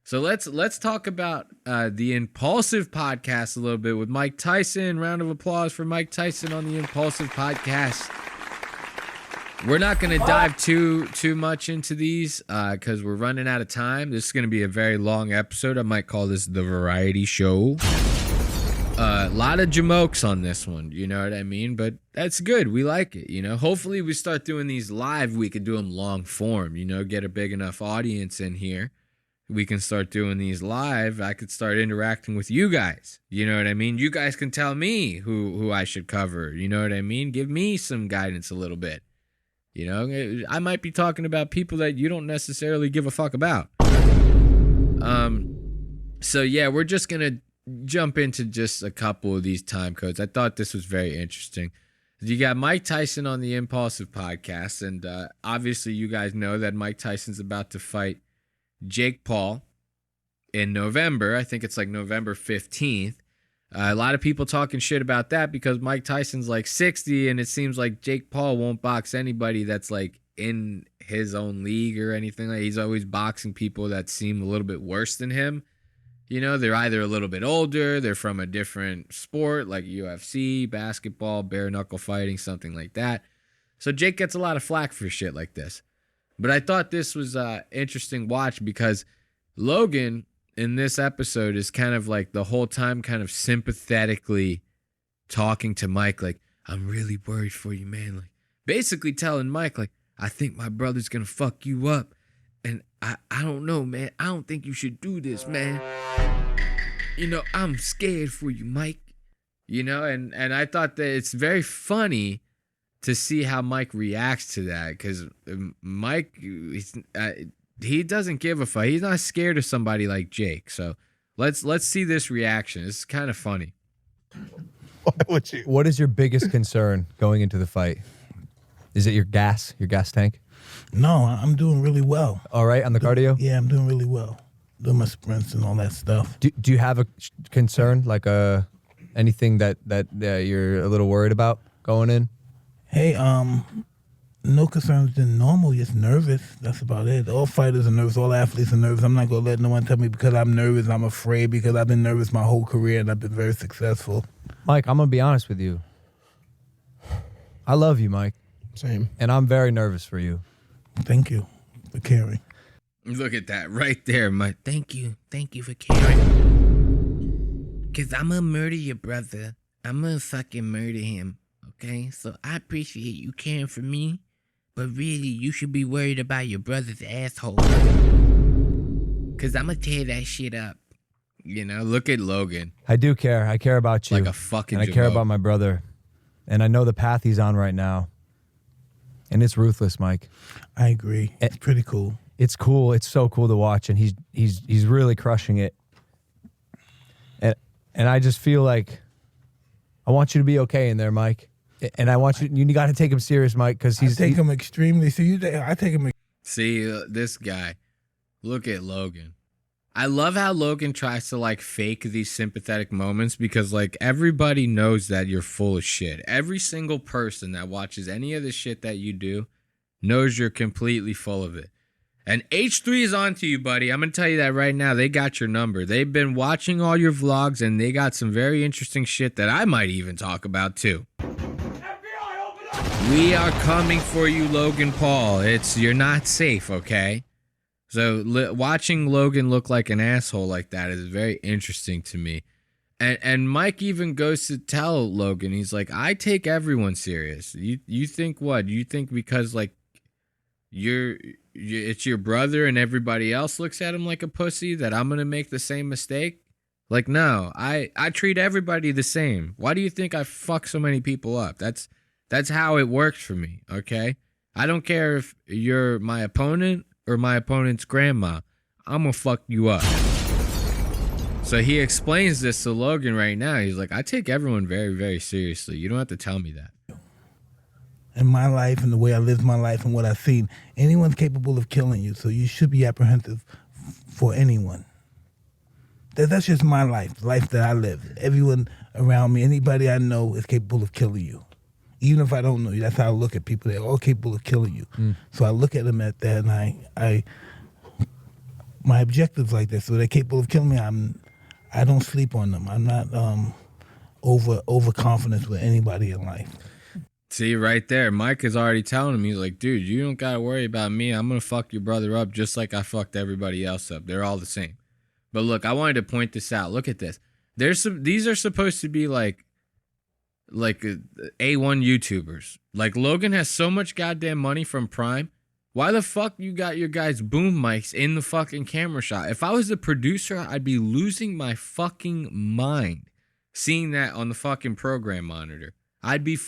So let's talk about the Impulsive Podcast a little bit with Mike Tyson. Round of applause for Mike Tyson on the Impulsive Podcast. We're not going to dive too much into these because we're running out of time. This is going to be a very long episode. I might call this the variety show. A lot of jamokes on this one, you know what I mean? But that's good. We like it, you know? Hopefully we start doing these live. We could do them long form, you know, get a big enough audience in here. We can start doing these live. I could start interacting with you guys. You know what I mean? You guys can tell me who I should cover. You know what I mean? Give me some guidance a little bit. You know, I might be talking about people that you don't necessarily give a fuck about. So yeah, we're just going to jump into just a couple of these time codes. I thought this was very interesting. You got Mike Tyson on the Impulsive podcast, and obviously you guys know that Mike Tyson's about to fight Jake Paul in November. I think it's like November 15th. A lot of people talking shit about that because Mike Tyson's like 60, and it seems like Jake Paul won't box anybody that's like in his own league or anything. Like, he's always boxing people that seem a little bit worse than him. You know, they're either a little bit older, they're from a different sport like UFC, basketball, bare knuckle fighting, something like that. So Jake gets a lot of flack for shit like this. But I thought this was an interesting watch because Logan in this episode is kind of like the whole time kind of sympathetically talking to Mike like, I'm really worried for you, man. Like, basically telling Mike, like, I think my brother's going to fuck you up. And I don't know, man. I don't think you should do this, man. You know, I'm scared for you, Mike. You know, and I thought that it's very funny to see how Mike reacts to that, because Mike, he doesn't give a fuck. He's not scared of somebody like Jake. So let's see this reaction. It's kind of funny. What is your biggest concern going into the fight? Is it your gas tank? No, I'm doing really well. All right, on the cardio? Yeah, I'm doing really well. Doing my sprints and all that stuff. Do you have a concern, like anything that you're a little worried about going in? Hey, no concerns than normal, just nervous. That's about it. All fighters are nervous, all athletes are nervous. I'm not going to let no one tell me because I'm nervous, I'm afraid, because I've been nervous my whole career and I've been very successful. Mike, I'm going to be honest with you. I love you, Mike. Same. And I'm very nervous for you. Thank you for caring. Look at that right there, Mike. Thank you for caring. Because I'm going to murder your brother. I'm going to fucking murder him. Okay, so I appreciate you caring for me, but really, you should be worried about your brother's asshole. Because I'm going to tear that shit up. You know, look at Logan. I do care. I care about you. Like a fucking And I care jamoke. about my brother. And I know the path he's on right now. And it's ruthless, Mike. I agree. It's pretty cool. It's cool. It's so cool to watch, and he's really crushing it. And I just feel like I want you to be okay in there, Mike. And I want you got to take him serious, Mike, because I take him extremely serious. I take him. See, this guy. Look at Logan. I love how Logan tries to like fake these sympathetic moments because like everybody knows that you're full of shit. Every single person that watches any of the shit that you do knows you're completely full of it. And H3 is on to you, buddy. I'm going to tell you that right now. They got your number. They've been watching all your vlogs, and they got some very interesting shit that I might even talk about, too. We are coming for you, Logan Paul. You're not safe, okay? So watching Logan look like an asshole like that is very interesting to me. And Mike even goes to tell Logan, he's like, I take everyone serious. You think what? You think because, like, it's your brother and everybody else looks at him like a pussy that I'm going to make the same mistake? Like, no, I treat everybody the same. Why do you think I fuck so many people up? That's how it works for me, okay? I don't care if you're my opponent or my opponent's grandma. I'm going to fuck you up. So he explains this to Logan right now. He's like, I take everyone very, very seriously. You don't have to tell me that. In my life and the way I live my life and what I've seen, anyone's capable of killing you, so you should be apprehensive for anyone. That's just my life, the life that I live. Everyone around me, anybody I know is capable of killing you. Even if I don't know you, that's how I look at people. They're all capable of killing you. So I look at them at that, and I my objective's like this. So they're capable of killing me. I don't sleep on them. I'm not overconfident with anybody in life. See, right there, Mike is already telling him, he's like, dude, you don't got to worry about me. I'm going to fuck your brother up just like I fucked everybody else up. They're all the same. But look, I wanted to point this out. Look at this. These are supposed to be like A1 YouTubers. Like Logan has so much goddamn money from Prime. Why the fuck you got your guys' boom mics in the fucking camera shot? If I was the producer, I'd be losing my fucking mind seeing that on the fucking program monitor. I'd be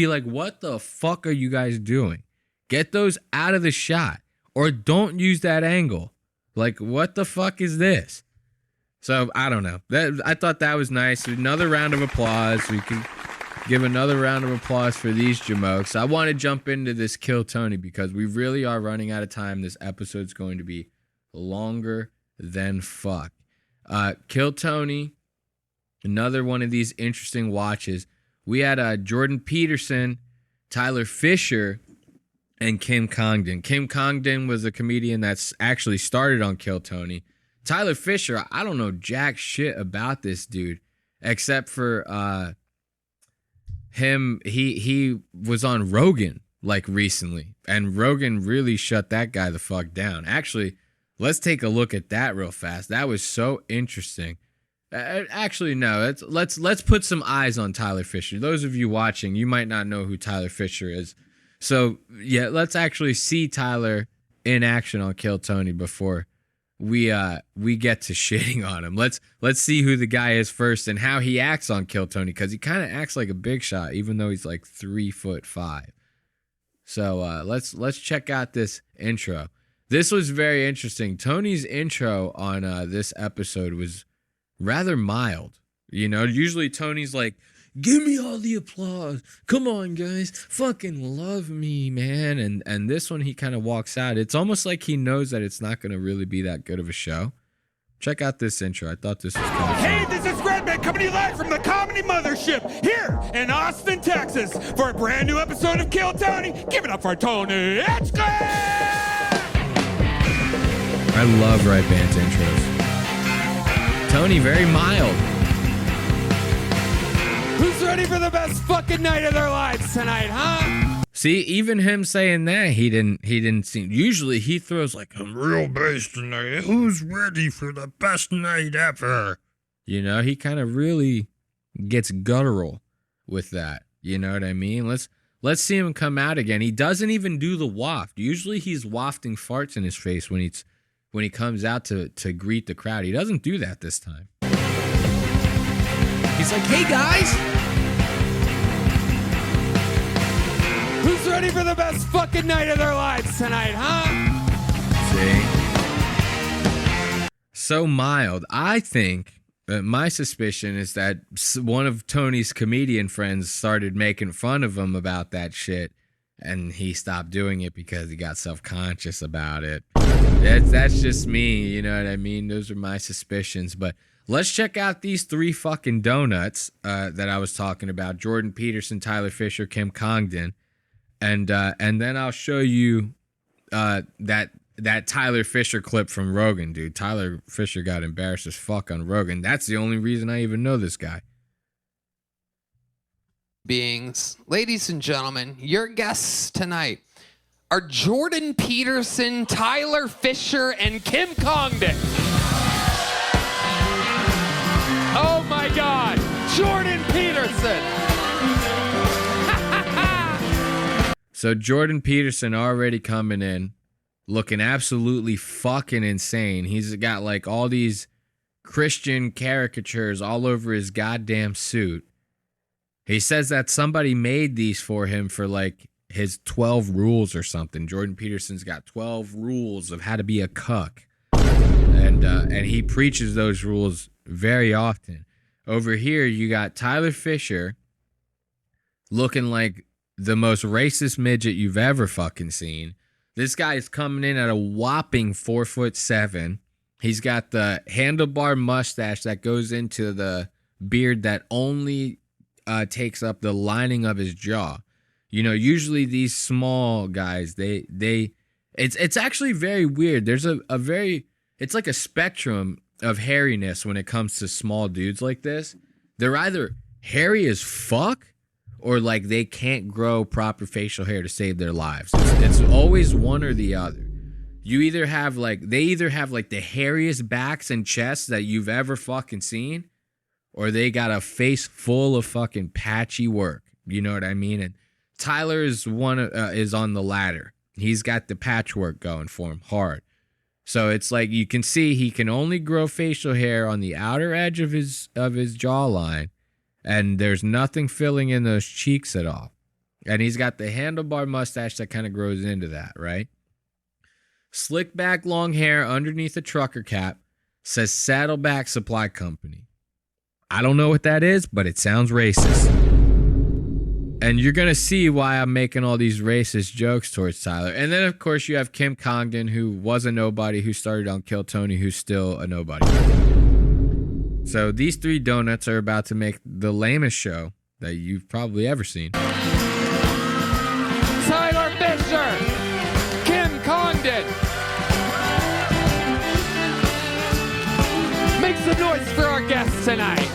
like, what the fuck are you guys doing? Get those out of the shot or don't use that angle. Like, what the fuck is this? So I don't know. I thought that was nice. Another round of applause. We can give another round of applause for these jamokes. I want to jump into this Kill Tony because we really are running out of time. This episode's going to be longer than fuck. Kill Tony, another one of these interesting watches. We had Jordan Peterson, Tyler Fischer, and Kim Kongdon. Kim Kongdon was a comedian that's actually started on Kill Tony. Tyler Fischer, I don't know jack shit about this dude, except for him. He was on Rogan like recently, and Rogan really shut that guy the fuck down. Actually, let's take a look at that real fast. That was so interesting. Actually, no. Let's put some eyes on Tyler Fischer. Those of you watching, you might not know who Tyler Fischer is. So yeah, let's actually see Tyler in action on Kill Tony before we get to shitting on him. Let's see who the guy is first and how he acts on Kill Tony, because he kind of acts like a big shot, even though he's like 3'5". So let's check out this intro. This was very interesting. Tony's intro on this episode was rather mild. You know, usually Tony's like, give me all the applause. Come on, guys. Fucking love me, man. And this one, he kind of walks out. It's almost like he knows that it's not going to really be that good of a show. Check out this intro. I thought this was kind of Hey, this is Redman coming to you live from the Comedy Mothership here in Austin, Texas for a brand new episode of Kill Tony. Give it up for Tony H3’s! I love Right Band's intros. Tony, very mild. Who's ready for the best fucking night of their lives tonight, huh? See, even him saying that, he didn't seem. Usually he throws like, I'm real based tonight. Who's ready for the best night ever? You know, he kind of really gets guttural with that. You know what I mean? Let's see him come out again. He doesn't even do the waft. Usually he's wafting farts in his face when he comes out to greet the crowd. He doesn't do that this time. He's like, hey guys! Who's ready for the best fucking night of their lives tonight, huh? See? So mild. I think that my suspicion is that one of Tony's comedian friends started making fun of him about that shit, and he stopped doing it because he got self-conscious about it. That's just me, you know what I mean? Those are my suspicions, but let's check out these three fucking donuts that I was talking about. Jordan Peterson, Tyler Fischer, Kim Kongdon. And then I'll show you that Tyler Fischer clip from Rogan, dude. Tyler Fischer got embarrassed as fuck on Rogan. That's the only reason I even know this guy. Beings, ladies and gentlemen, your guests tonight are Jordan Peterson, Tyler Fischer, and Kim Kongdon. Oh my God, Jordan Peterson. So Jordan Peterson already coming in, looking absolutely fucking insane. He's got like all these Christian caricatures all over his goddamn suit. He says that somebody made these for him for like his 12 rules or something. Jordan Peterson's got 12 rules of how to be a cuck. And he preaches those rules very often. Over here, you got Tyler Fischer looking like the most racist midget you've ever fucking seen. This guy is coming in at a whopping 4'7". He's got the handlebar mustache that goes into the beard that only takes up the lining of his jaw. You know, usually these small guys, it's actually very weird. There's it's like a spectrum of hairiness when it comes to small dudes like this. They're either hairy as fuck or like they can't grow proper facial hair to save their lives. It's always one or the other. They either have like the hairiest backs and chests that you've ever fucking seen, or they got a face full of fucking patchy work. You know what I mean? And Tyler is is on the latter. He's got the patchwork going for him hard. So it's like you can see he can only grow facial hair on the outer edge of his jawline, and there's nothing filling in those cheeks at all. And he's got the handlebar mustache that kind of grows into that, right? Slick back long hair underneath a trucker cap, says Saddleback Supply Company. I don't know what that is, but it sounds racist. And you're going to see why I'm making all these racist jokes towards Tyler. And then, of course, you have Kim Kongdon, who was a nobody, who started on Kill Tony, who's still a nobody. So these three donuts are about to make the lamest show that you've probably ever seen. Tyler Fischer, Kim Kongdon. Make some noise for our guests tonight.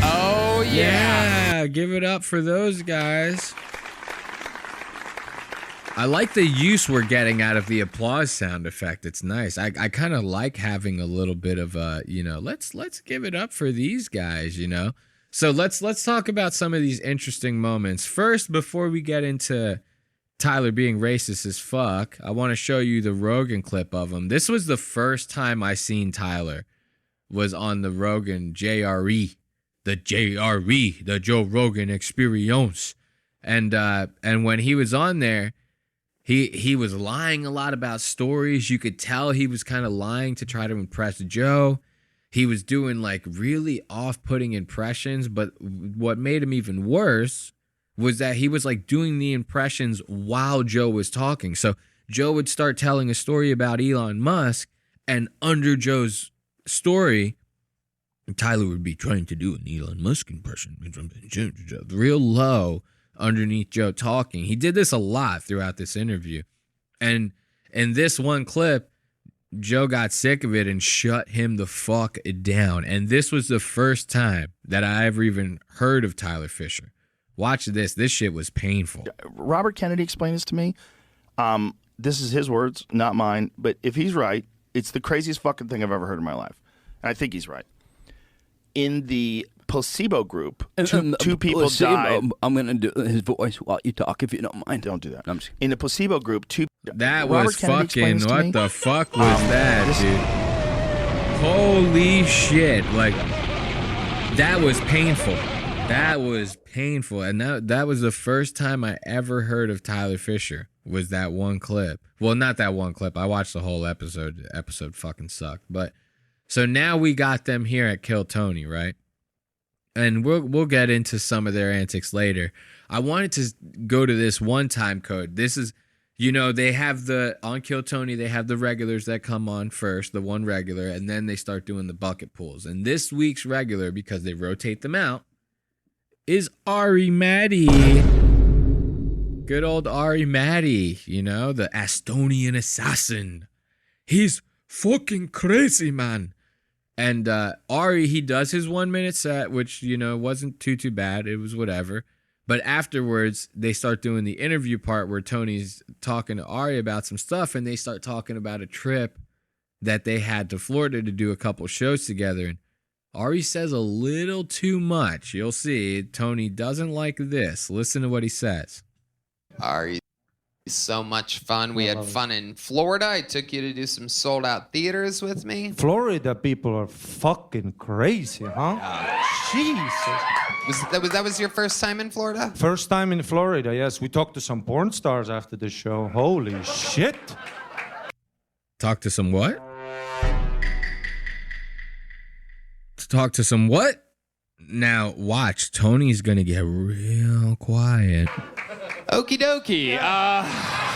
Oh, Yeah, give it up for those guys. I like the use we're getting out of the applause sound effect. It's nice. I kind of like having a little bit of a, let's give it up for these guys, So let's talk about some of these interesting moments. First, before we get into Tyler being racist as fuck, I want to show you the Rogan clip of him. This was the first time I seen Tyler was on the Rogan JRE. The JRE, the Joe Rogan Experience. And when he was on there, he was lying a lot about stories. You could tell he was kind of lying to try to impress Joe. He was doing like really off-putting impressions, but what made him even worse was that he was like doing the impressions while Joe was talking. So Joe would start telling a story about Elon Musk, and under Joe's story, Tyler would be trying to do an Elon Musk impression, real low underneath Joe talking. He did this a lot throughout this interview. And in this one clip, Joe got sick of it and shut him the fuck down. And this was the first time that I ever even heard of Tyler Fischer. Watch this. This shit was painful. Robert Kennedy explained this to me. This is his words, not mine. But if he's right, it's the craziest fucking thing I've ever heard in my life. And I think he's right. In the placebo group, two people died. I'm going to do his voice while you talk, if you don't mind. Don't do that. In the placebo group, That was fucking, what the fuck was that, dude? Holy shit. Like, that was painful. That was painful. And that was the first time I ever heard of Tyler Fischer, was that one clip. Well, not that one clip. I watched the whole episode. The episode fucking sucked. But so now we got them here at Kill Tony, right? And we'll get into some of their antics later. I wanted to go to this one time code. This is, they have on Kill Tony, they have the regulars that come on first, the one regular, and then they start doing the bucket pulls. And this week's regular, because they rotate them out, is Ari Maddie. Good old Ari Maddie, the Estonian assassin. He's fucking crazy, man. And Ari, he does his 1 minute set, which, wasn't too bad. It was whatever. But afterwards, they start doing the interview part where Tony's talking to Ari about some stuff, and they start talking about a trip that they had to Florida to do a couple shows together. And Ari says a little too much. You'll see. Tony doesn't like this. Listen to what he says. Ari, so much fun. We had fun in Florida. I took you to do some sold out theaters with me. Florida people are fucking crazy, huh? Jesus. That was your first time in Florida? First time in Florida, yes. We talked to some porn stars after the show. Holy shit. Talk to some what? Talk to some what? Now, watch. Tony's going to get real quiet. Okie dokie.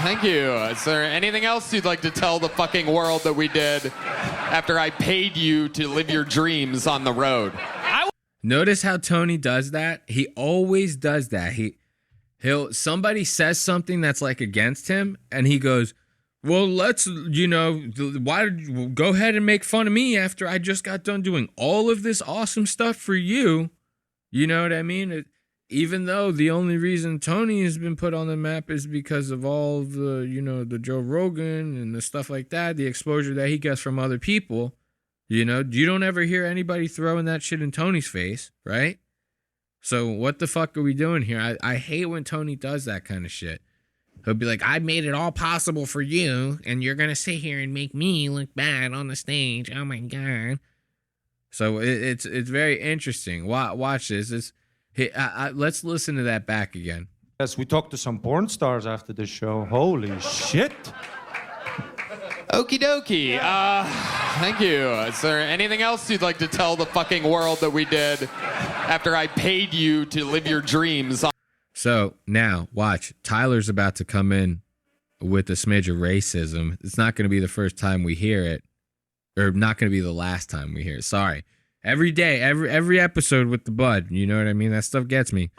Thank you. Is there anything else you'd like to tell the fucking world that we did after I paid you to live your dreams on the road? Notice how Tony does that? He always does that. Somebody says something that's like against him, and he goes, well, let's, why go ahead and make fun of me after I just got done doing all of this awesome stuff for you. You know what I mean? Even though the only reason Tony has been put on the map is because of all of the, the Joe Rogan and the stuff like that, the exposure that he gets from other people, You know, you don't ever hear anybody throwing that shit in Tony's face, right? So what the fuck are we doing here? I hate when Tony does that kind of shit. He'll be like, I made it all possible for you, and you're going to sit here and make me look bad on the stage. Oh, my God. So it's very interesting. Watch this. Let's listen to that back again. Yes, we talked to some porn stars after the show. Holy shit. Okie dokie. Thank you. Is there anything else you'd like to tell the fucking world that we did after I paid you to live your dreams? So now, watch. Tyler's about to come in with a smidge of racism. It's not going to be the first time we hear it, or not going to be the last time we hear it. Sorry. Every day, every episode with the bud. You know what I mean? That stuff gets me.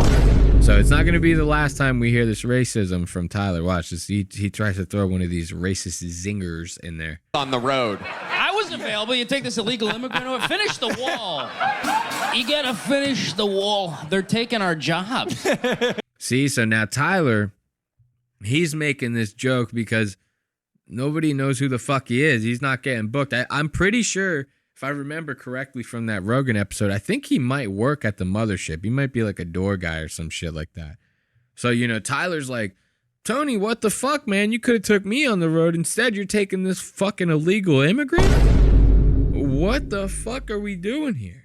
So it's not going to be the last time we hear this racism from Tyler. Watch this. He tries to throw one of these racist zingers in there. On the road. I was available. You take this illegal immigrant over. Finish the wall. You got to finish the wall. They're taking our jobs. See, so now Tyler, he's making this joke because nobody knows who the fuck he is. He's not getting booked. I'm pretty sure, if I remember correctly from that Rogan episode, I think he might work at the mothership. He might be like a door guy or some shit like that. So, you know, Tyler's like, Tony, what the fuck, man? You could have took me on the road. Instead, you're taking this fucking illegal immigrant? What the fuck are we doing here?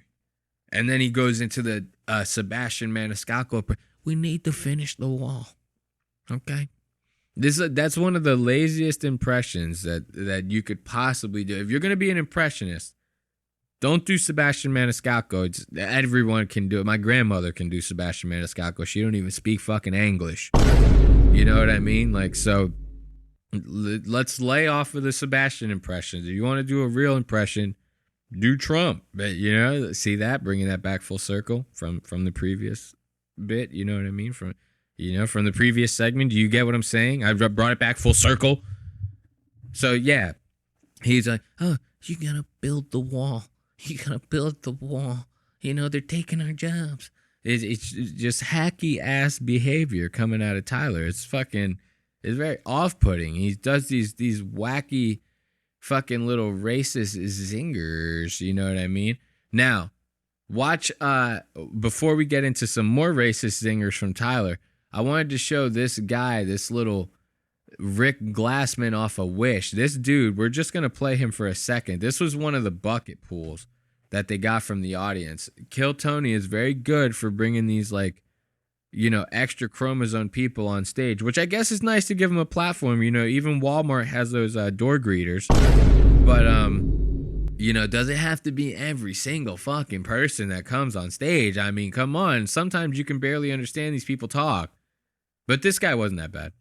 And then he goes into the Sebastian Maniscalco. We need to finish the wall. Okay? That's one of the laziest impressions that you could possibly do. If you're going to be an impressionist, don't do Sebastian Maniscalco. Everyone can do it. My grandmother can do Sebastian Maniscalco. She don't even speak fucking English. You know what I mean? Like, so let's lay off of the Sebastian impressions. If you want to do a real impression, do Trump. But, you know, see that? Bringing that back full circle from the previous bit. You know what I mean? From the previous segment. Do you get what I'm saying? I brought it back full circle. So, yeah. He's like, oh, you got to build the wall. You gotta build the wall. You know, they're taking our jobs. It's just hacky ass behavior coming out of Tyler. It's very off-putting. He does these wacky fucking little racist zingers. You know what I mean? Now, watch, before we get into some more racist zingers from Tyler, I wanted to show this guy, this little Rick Glassman off of Wish. This dude, we're just going to play him for a second. This was one of the bucket pools that they got from the audience. Kill Tony is very good for bringing these, like, you know, extra chromosome people on stage, which I guess is nice to give them a platform. You know, even Walmart has those door greeters. But, you know, does it have to be every single fucking person that comes on stage? I mean, come on. Sometimes you can barely understand these people talk. But this guy wasn't that bad.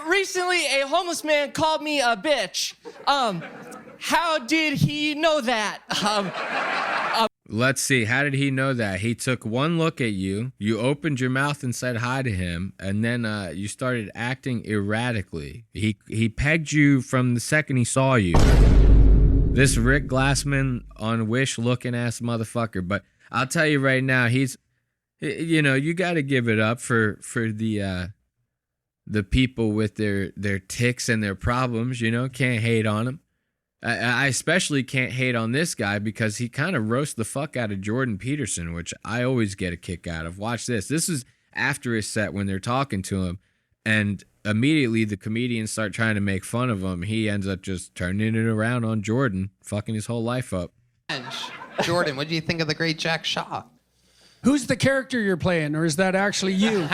Recently, a homeless man called me a bitch. How did he know that? Let's see. How did he know that? He took one look at you. You opened your mouth and said hi to him, and then you started acting erratically. He pegged you from the second he saw you. This Rick Glassman on Wish looking ass motherfucker. But I'll tell you right now, he's, you know, you got to give it up for the people with their tics and their problems, you know, can't hate on them. I especially can't hate on this guy because he kind of roasts the fuck out of Jordan Peterson, which I always get a kick out of. Watch this. This is after his set when they're talking to him, and immediately the comedians start trying to make fun of him. He ends up just turning it around on Jordan, fucking his whole life up. Jordan, what do you think of the great Jack Shaw? Who's the character you're playing, or is that actually you?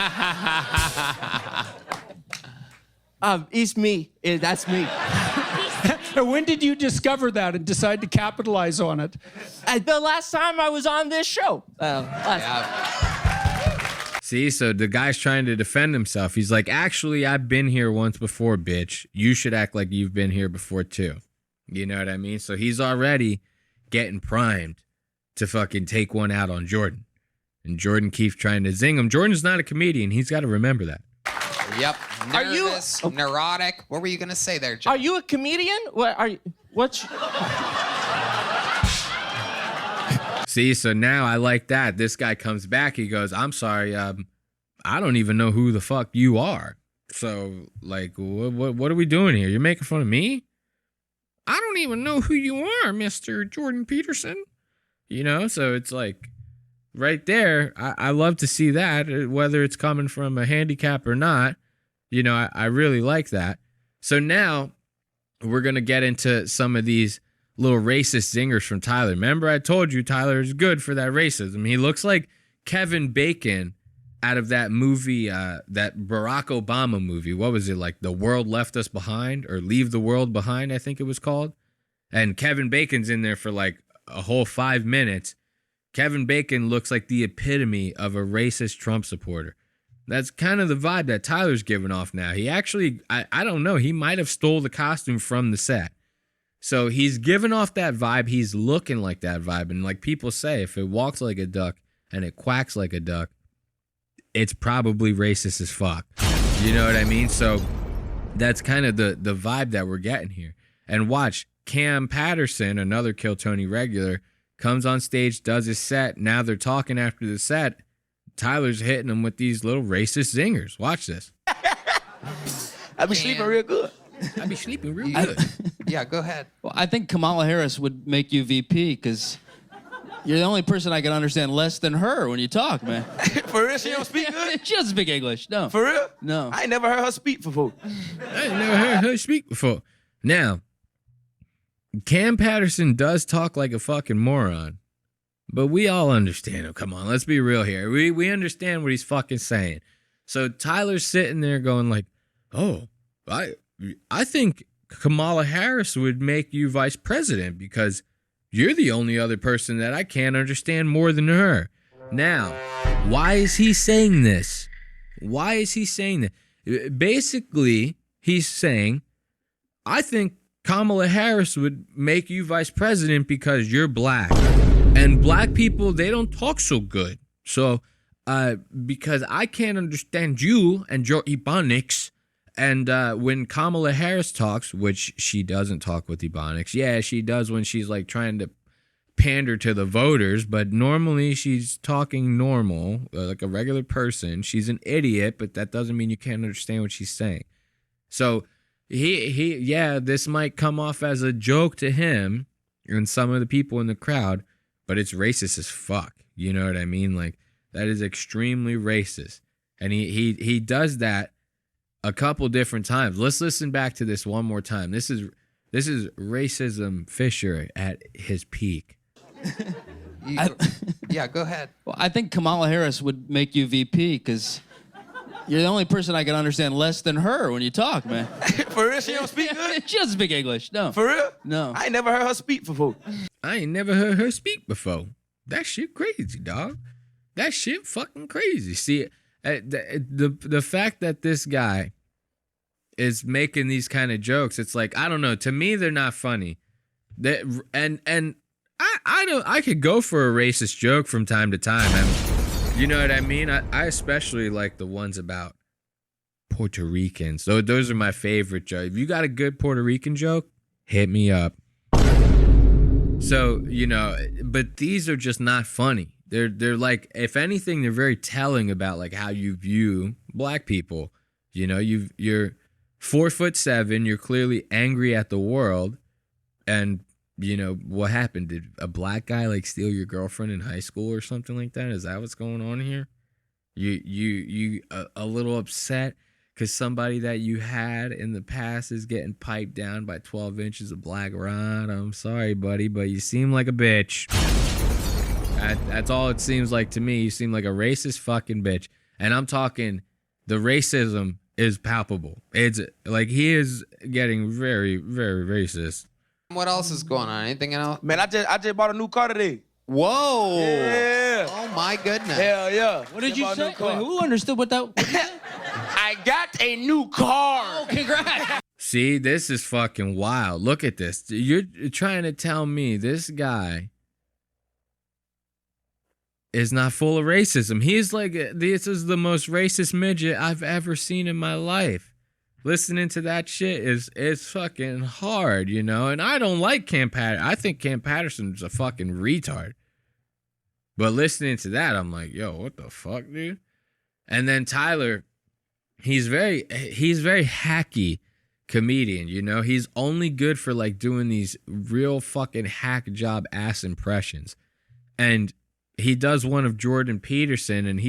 It's me. That's me. When did you discover that and decide to capitalize on it? The last time I was on this show. See, so the guy's trying to defend himself. He's like, actually, I've been here once before, bitch. You should act like you've been here before, too. You know what I mean? So he's already getting primed to fucking take one out on Jordan. And Jordan keeps trying to zing him. Jordan's not a comedian. He's got to remember that. Yep. Nervous, neurotic. What were you going to say there, John? Are you a comedian? What are you? What's? See, so now I like that. This guy comes back. He goes, I'm sorry. I don't even know who the fuck you are. So, like, what are we doing here? You're making fun of me? I don't even know who you are, Mr. Jordan Peterson. So it's like right there. I love to see that, whether it's coming from a handicap or not. I really like that. So now we're going to get into some of these little racist zingers from Tyler. Remember, I told you Tyler is good for that racism. He looks like Kevin Bacon out of that movie, that Barack Obama movie. What was it, like The World Left Us Behind, or Leave the World Behind, I think it was called. And Kevin Bacon's in there for like a whole 5 minutes. Kevin Bacon looks like the epitome of a racist Trump supporter. That's kind of the vibe that Tyler's giving off now. He actually, I don't know, he might have stole the costume from the set. So he's giving off that vibe. He's looking like that vibe. And like people say, if it walks like a duck and it quacks like a duck, it's probably racist as fuck. You know what I mean? So that's kind of the vibe that we're getting here. And watch, Cam Patterson, another Kill Tony regular, comes on stage, does his set. Now they're talking after the set. Tyler's hitting them with these little racist zingers. Watch this. I be sleeping real good. I be sleeping real good. Yeah, go ahead. Well, I think Kamala Harris would make you VP because you're the only person I can understand less than her when you talk, man. For real? She don't speak good? She doesn't speak English, no. For real? No. I ain't never heard her speak before. I ain't never heard her speak before. Now, Cam Patterson does talk like a fucking moron, but we all understand him. Come on, let's be real here. We understand what he's fucking saying. So Tyler's sitting there going like, oh, I think Kamala Harris would make you vice president because you're the only other person that I can't understand more than her. Now, why is he saying this? Why is he saying that? Basically, he's saying, I think Kamala Harris would make you vice president because you're black. And black people, they don't talk so good. So, because I can't understand you and your Ebonics. And when Kamala Harris talks, which she doesn't talk with Ebonics. Yeah, she does when she's like trying to pander to the voters, but normally she's talking normal, like a regular person. She's an idiot, but that doesn't mean you can't understand what she's saying. So yeah, this might come off as a joke to him and some of the people in the crowd, but it's racist as fuck. You know what I mean? Like, that is extremely racist. And he does that a couple different times. Let's listen back to this one more time. This is racism Fischer at his peak. Yeah, go ahead. Well, I think Kamala Harris would make you VP because you're the only person I can understand less than her when you talk, man. For real? She don't speak good? She doesn't speak English, no. For real? No. I ain't never heard her speak before. I ain't never heard her speak before. That shit crazy, dog. That shit fucking crazy. See, the fact that this guy is making these kind of jokes, it's like, I don't know. To me, they're not funny. I could go for a racist joke from time to time. You know what I mean? I especially like the ones about Puerto Ricans. So those are my favorite jokes. If you got a good Puerto Rican joke, hit me up. So, but these are just not funny. They're like, if anything, they're very telling about like how you view black people. You're 4'7", you're clearly angry at the world, and what happened? Did a black guy like steal your girlfriend in high school or something like that? Is that what's going on here? You a little upset because somebody that you had in the past is getting piped down by 12 inches of black rod. I'm sorry, buddy, but you seem like a bitch. That's all it seems like to me. You seem like a racist fucking bitch. And I'm talking, the racism is palpable. It's like he is getting very, very racist. What else is going on? Anything else? Man, I just bought a new car today. Whoa. Yeah. Oh, my goodness. Hell yeah. What did you say? Wait, who understood what that was? I got a new car. Oh, congrats. See, this is fucking wild. Look at this. You're trying to tell me this guy is not full of racism. He's like, this is the most racist midget I've ever seen in my life. Listening to that shit is fucking hard, And I don't like Cam Patterson. I think Cam Patterson's a fucking retard. But listening to that, I'm like, yo, what the fuck, dude? And then Tyler, he's very hacky. comedian, you know? He's only good for like doing these real fucking hack job ass impressions. And he does one of Jordan Peterson, and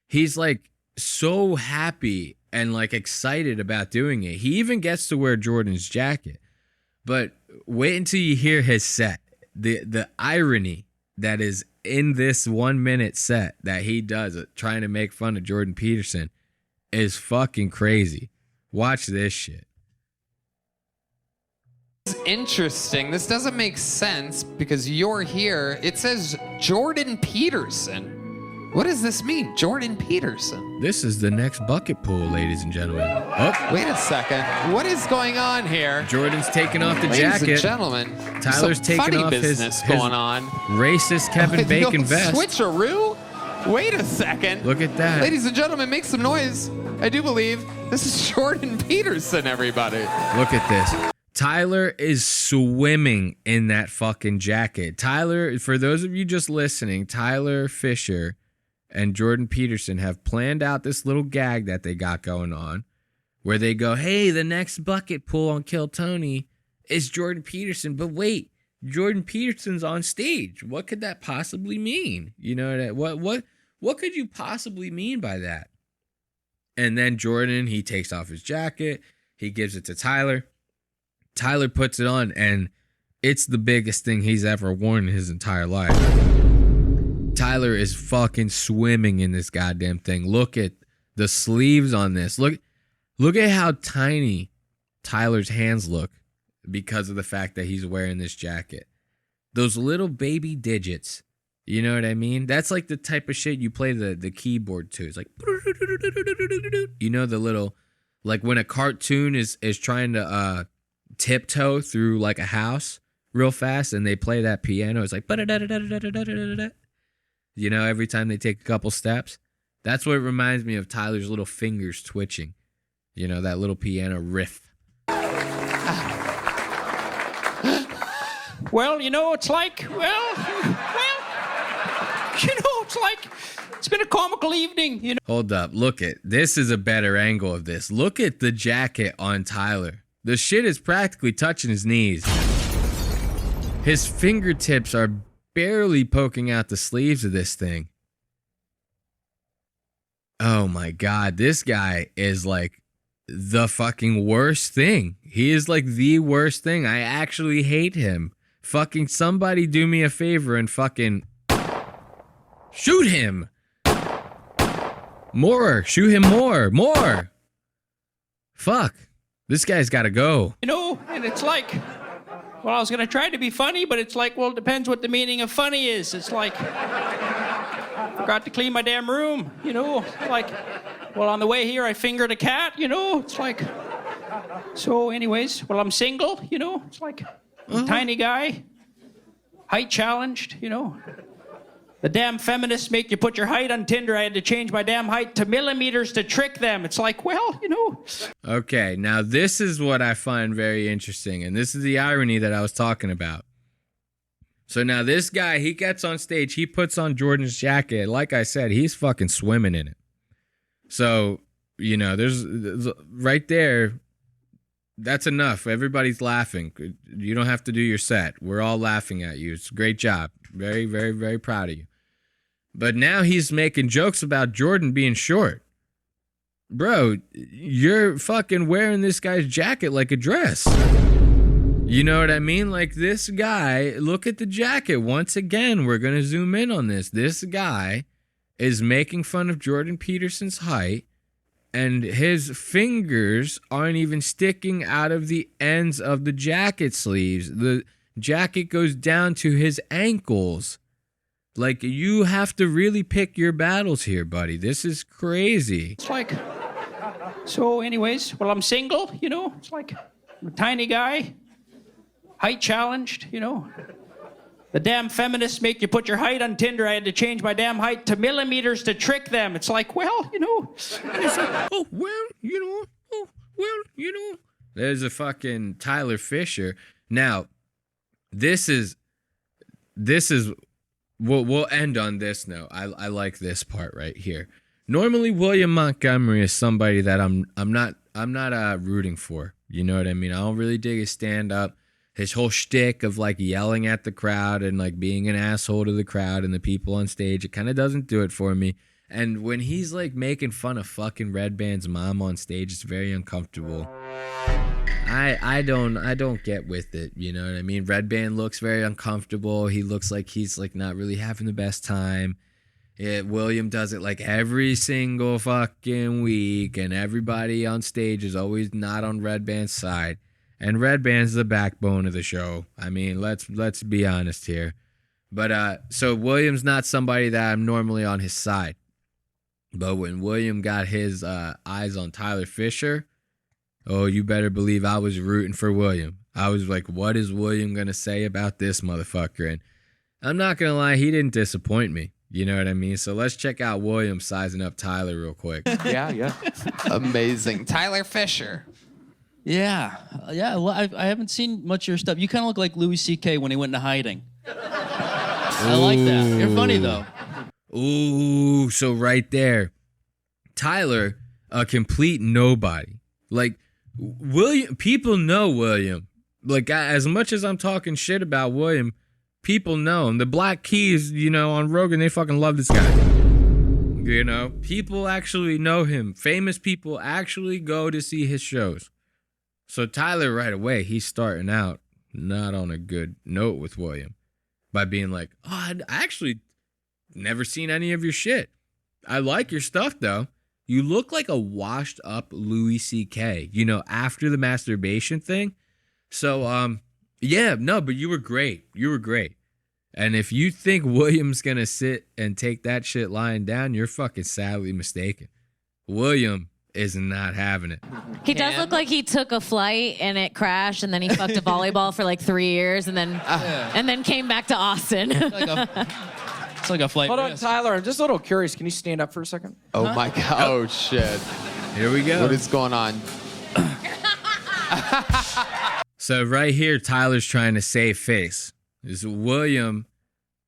he's like so happy and like excited about doing it. He even gets to wear Jordan's jacket. But wait until you hear his set. The irony that is in this 1 minute set that he does trying to make fun of Jordan Peterson is fucking crazy. Watch this shit. It's interesting. This doesn't make sense because you're here. It says Jordan Peterson. What does this mean? Jordan Peterson. This is the next bucket pool, ladies and gentlemen. Oh, wait a second. What is going on here? Jordan's taking off the Ladies jacket. and gentlemen, Tyler's some taking funny off business his going on. Racist Kevin Bacon vest. Switcheroo? Wait a second. Look at that. Ladies and gentlemen, make some noise. I do believe this is Jordan Peterson, everybody. Look at this. Tyler is swimming in that fucking jacket. Tyler, for those of you just listening, Tyler Fischer and Jordan Peterson have planned out this little gag that they got going on where they go, hey, the next bucket pool on Kill Tony is Jordan Peterson. But wait, Jordan Peterson's on stage. What could that possibly mean? You know, what could you possibly mean by that? And then Jordan, he takes off his jacket. He gives it to Tyler. Tyler puts it on, and it's the biggest thing he's ever worn in his entire life. Tyler is fucking swimming in this goddamn thing. Look at the sleeves on this. Look at how tiny Tyler's hands look because of the fact that he's wearing this jacket. Those little baby digits. You know what I mean? That's like the type of shit you play the keyboard to. It's like, you know, the little, like when a cartoon is trying to tiptoe through like a house real fast and they play that piano. It's like, you know, every time they take a couple steps. That's what it reminds me of, Tyler's little fingers twitching. You know, that little piano riff. Well, you know, it's like, you know, it's like, it's been a comical evening, you know. Hold up. This is a better angle of this. Look at the jacket on Tyler. The shit is practically touching his knees. His fingertips are barely poking out the sleeves of this thing. Oh my God. This guy is like the fucking worst thing. He is like the worst thing. I actually hate him. Fucking somebody do me a favor and fucking shoot him. More. Shoot him more. More. Fuck. This guy's got to go. You know, and it's like, well, I was going to try to be funny, but it's like, well, it depends what the meaning of funny is. It's like, forgot to clean my damn room, you know. Like, well, on the way here, I fingered a cat, you know. It's like, so anyways, well, I'm single, you know. It's like, I'm a tiny guy, height challenged, you know. The damn feminists make you put your height on Tinder. I had to change my damn height to millimeters to trick them. It's like, well, you know. Okay, now this is what I find very interesting, and this is the irony that I was talking about. So now this guy, he gets on stage, he puts on Jordan's jacket. Like I said, he's fucking swimming in it. So, you know, there's right there, that's enough. Everybody's laughing. You don't have to do your set. We're all laughing at you. It's a great job. Very, very, very proud of you. But now he's making jokes about Jordan being short. Bro, you're fucking wearing this guy's jacket like a dress. You know what I mean? Like this guy, look at the jacket. Once again, we're going to zoom in on this. This guy is making fun of Jordan Peterson's height, and his fingers aren't even sticking out of the ends of the jacket sleeves. The jacket goes down to his ankles. Like, you have to really pick your battles here, buddy. This is crazy. It's like, so anyways, well, I'm single, you know. It's like, I'm a tiny guy, height challenged, you know. The damn feminists make you put your height on Tinder. I had to change my damn height to millimeters to trick them. It's like, well, you know. And it's like, oh, well, you know. Oh, well, you know. There's a fucking Tyler Fischer. Now, this is we'll end on this note. I like this part right here. Normally, William Montgomery is somebody that I'm not rooting for. You know what I mean? I don't really dig his stand-up. His whole shtick of like yelling at the crowd and like being an asshole to the crowd and the people on stage, it kind of doesn't do it for me. And when he's like making fun of fucking Red Band's mom on stage, it's very uncomfortable. I don't get with it, you know what I mean? Red Band looks very uncomfortable. He looks like he's like not really having the best time. William does it like every single fucking week, and everybody on stage is always not on Red Band's side. And Red Band's the backbone of the show. I mean, let's be honest here. But so William's not somebody that I'm normally on his side. But when William got his eyes on Tyler Fischer, oh, you better believe I was rooting for William. I was like, what is William going to say about this motherfucker? And I'm not going to lie, he didn't disappoint me. You know what I mean? So let's check out William sizing up Tyler real quick. Yeah. Amazing. Tyler Fischer. Yeah. Well, I haven't seen much of your stuff. You kind of look like Louis C.K. when he went into hiding. I like that. You're funny, though. Ooh, so right there. Tyler, a complete nobody. Like, William, people know William. Like, as much as I'm talking shit about William, people know him. The Black Keys, you know, on Rogan, they fucking love this guy. You know, people actually know him. Famous people actually go to see his shows. So Tyler, right away, he's starting out not on a good note with William by being like, oh, I actually never seen any of your shit. I like your stuff, though. You look like a washed up Louis C.K., you know, after the masturbation thing. So, yeah, no, but you were great. You were great. And if you think William's going to sit and take that shit lying down, you're fucking sadly mistaken. William is not having it. He does look like he took a flight and it crashed, and then he fucked a volleyball for like 3 years, and then came back to Austin. It's like a flight. Hold on, Tyler. I'm just a little curious. Can you stand up for a second? Oh my God. Oh shit. Here we go. What is going on? So right here, Tyler's trying to save face. William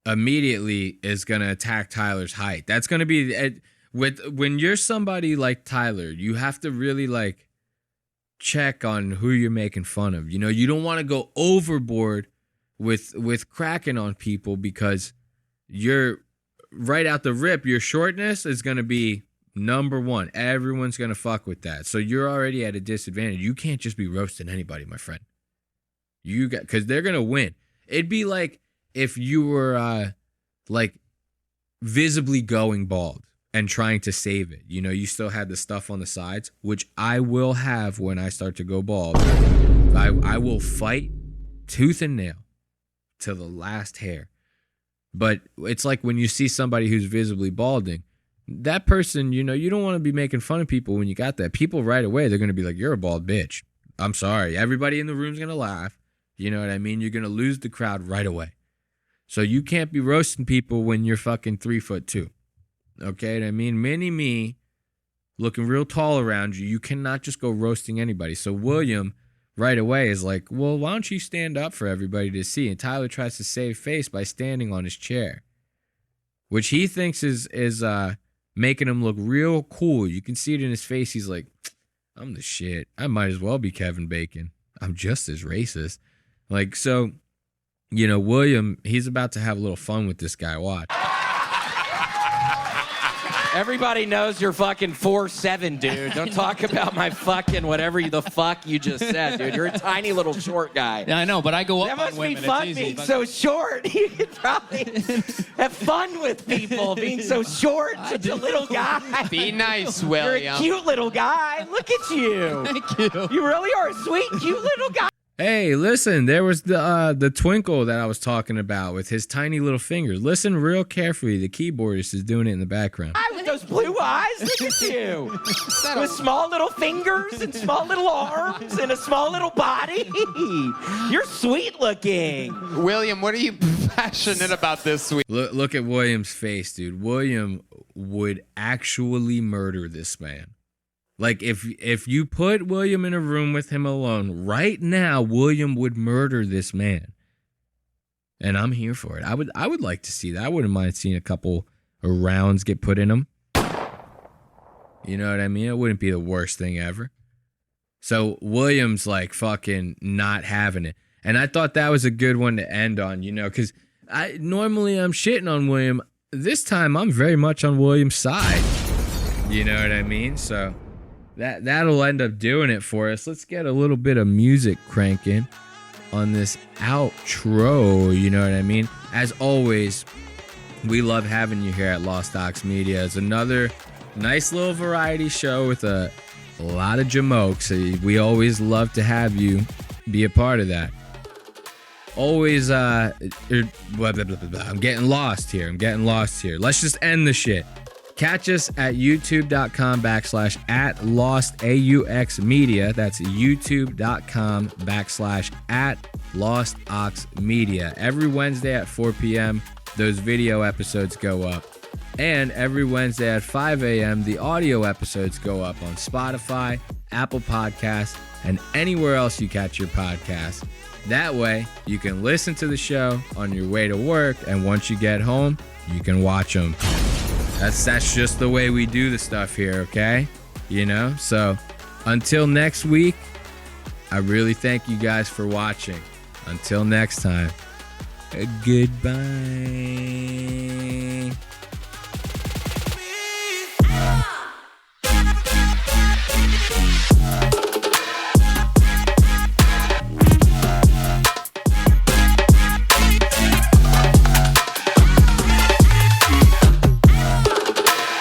immediately is going to attack Tyler's height. That's going to be when you're somebody like Tyler, you have to really like check on who you're making fun of. You know, you don't want to go overboard with cracking on people, because you're right out the rip. Your shortness is going to be number one. Everyone's going to fuck with that. So you're already at a disadvantage. You can't just be roasting anybody, my friend. Because they're going to win. It'd be like if you were like visibly going bald and trying to save it. You know, you still had the stuff on the sides, which I will have when I start to go bald. I will fight tooth and nail to the last hair. But it's like when you see somebody who's visibly balding, that person, you know, you don't want to be making fun of people when you got that. People right away, they're going to be like, you're a bald bitch. I'm sorry. Everybody in the room's going to laugh. You know what I mean? You're going to lose the crowd right away. So you can't be roasting people when you're fucking 3'2". Okay? I mean, mini me looking real tall around you. You cannot just go roasting anybody. So William right away is like, well, why don't you stand up for everybody to see? And Tyler tries to save face by standing on his chair, which he thinks is making him look real cool. You can see it in his face. He's like, I'm the shit. I might as well be Kevin Bacon. I'm just as racist. Like, so, you know, William, he's about to have a little fun with this guy. Watch. Everybody knows you're fucking 4'7", dude. Don't talk about my fucking whatever the fuck you just said, dude. You're a tiny little short guy. Yeah, I know, but I go up that must on women. Be fun it's being easy. so short. You could probably have fun with people being so short. Such a little guy. Be nice, William. You're a cute little guy. Look at you. Thank you. You really are a sweet, cute little guy. Hey, listen, there was the twinkle that I was talking about with his tiny little fingers. Listen real carefully. The keyboardist is doing it in the background. With those blue eyes, look at you. With small little fingers and small little arms and a small little body. You're sweet looking. William, what are you passionate about this week? Look at William's face, dude. William would actually murder this man. Like, if you put William in a room with him alone, right now, William would murder this man. And I'm here for it. I would like to see that. I wouldn't mind seeing a couple of rounds get put in him. You know what I mean? It wouldn't be the worst thing ever. So William's like fucking not having it. And I thought that was a good one to end on, because normally I'm shitting on William. This time I'm very much on William's side. You know what I mean? So that'll end up doing it for us. Let's get a little bit of music cranking on this outro. You know what I mean? As always, we love having you here at Lost Aux Media. It's another nice little variety show with a lot of jamokes. We always love to have you be a part of that. Always, I'm getting lost here. Let's just end the shit. Catch us at youtube.com/@LostAUXmedia. That's youtube.com/@LostAuxMedia. Every Wednesday at 4 p.m., those video episodes go up. And every Wednesday at 5 a.m., the audio episodes go up on Spotify, Apple Podcasts, and anywhere else you catch your podcasts. That way, you can listen to the show on your way to work, and once you get home, you can watch them. That's just the way we do the stuff here, okay? So until next week, I really thank you guys for watching. Until next time, goodbye.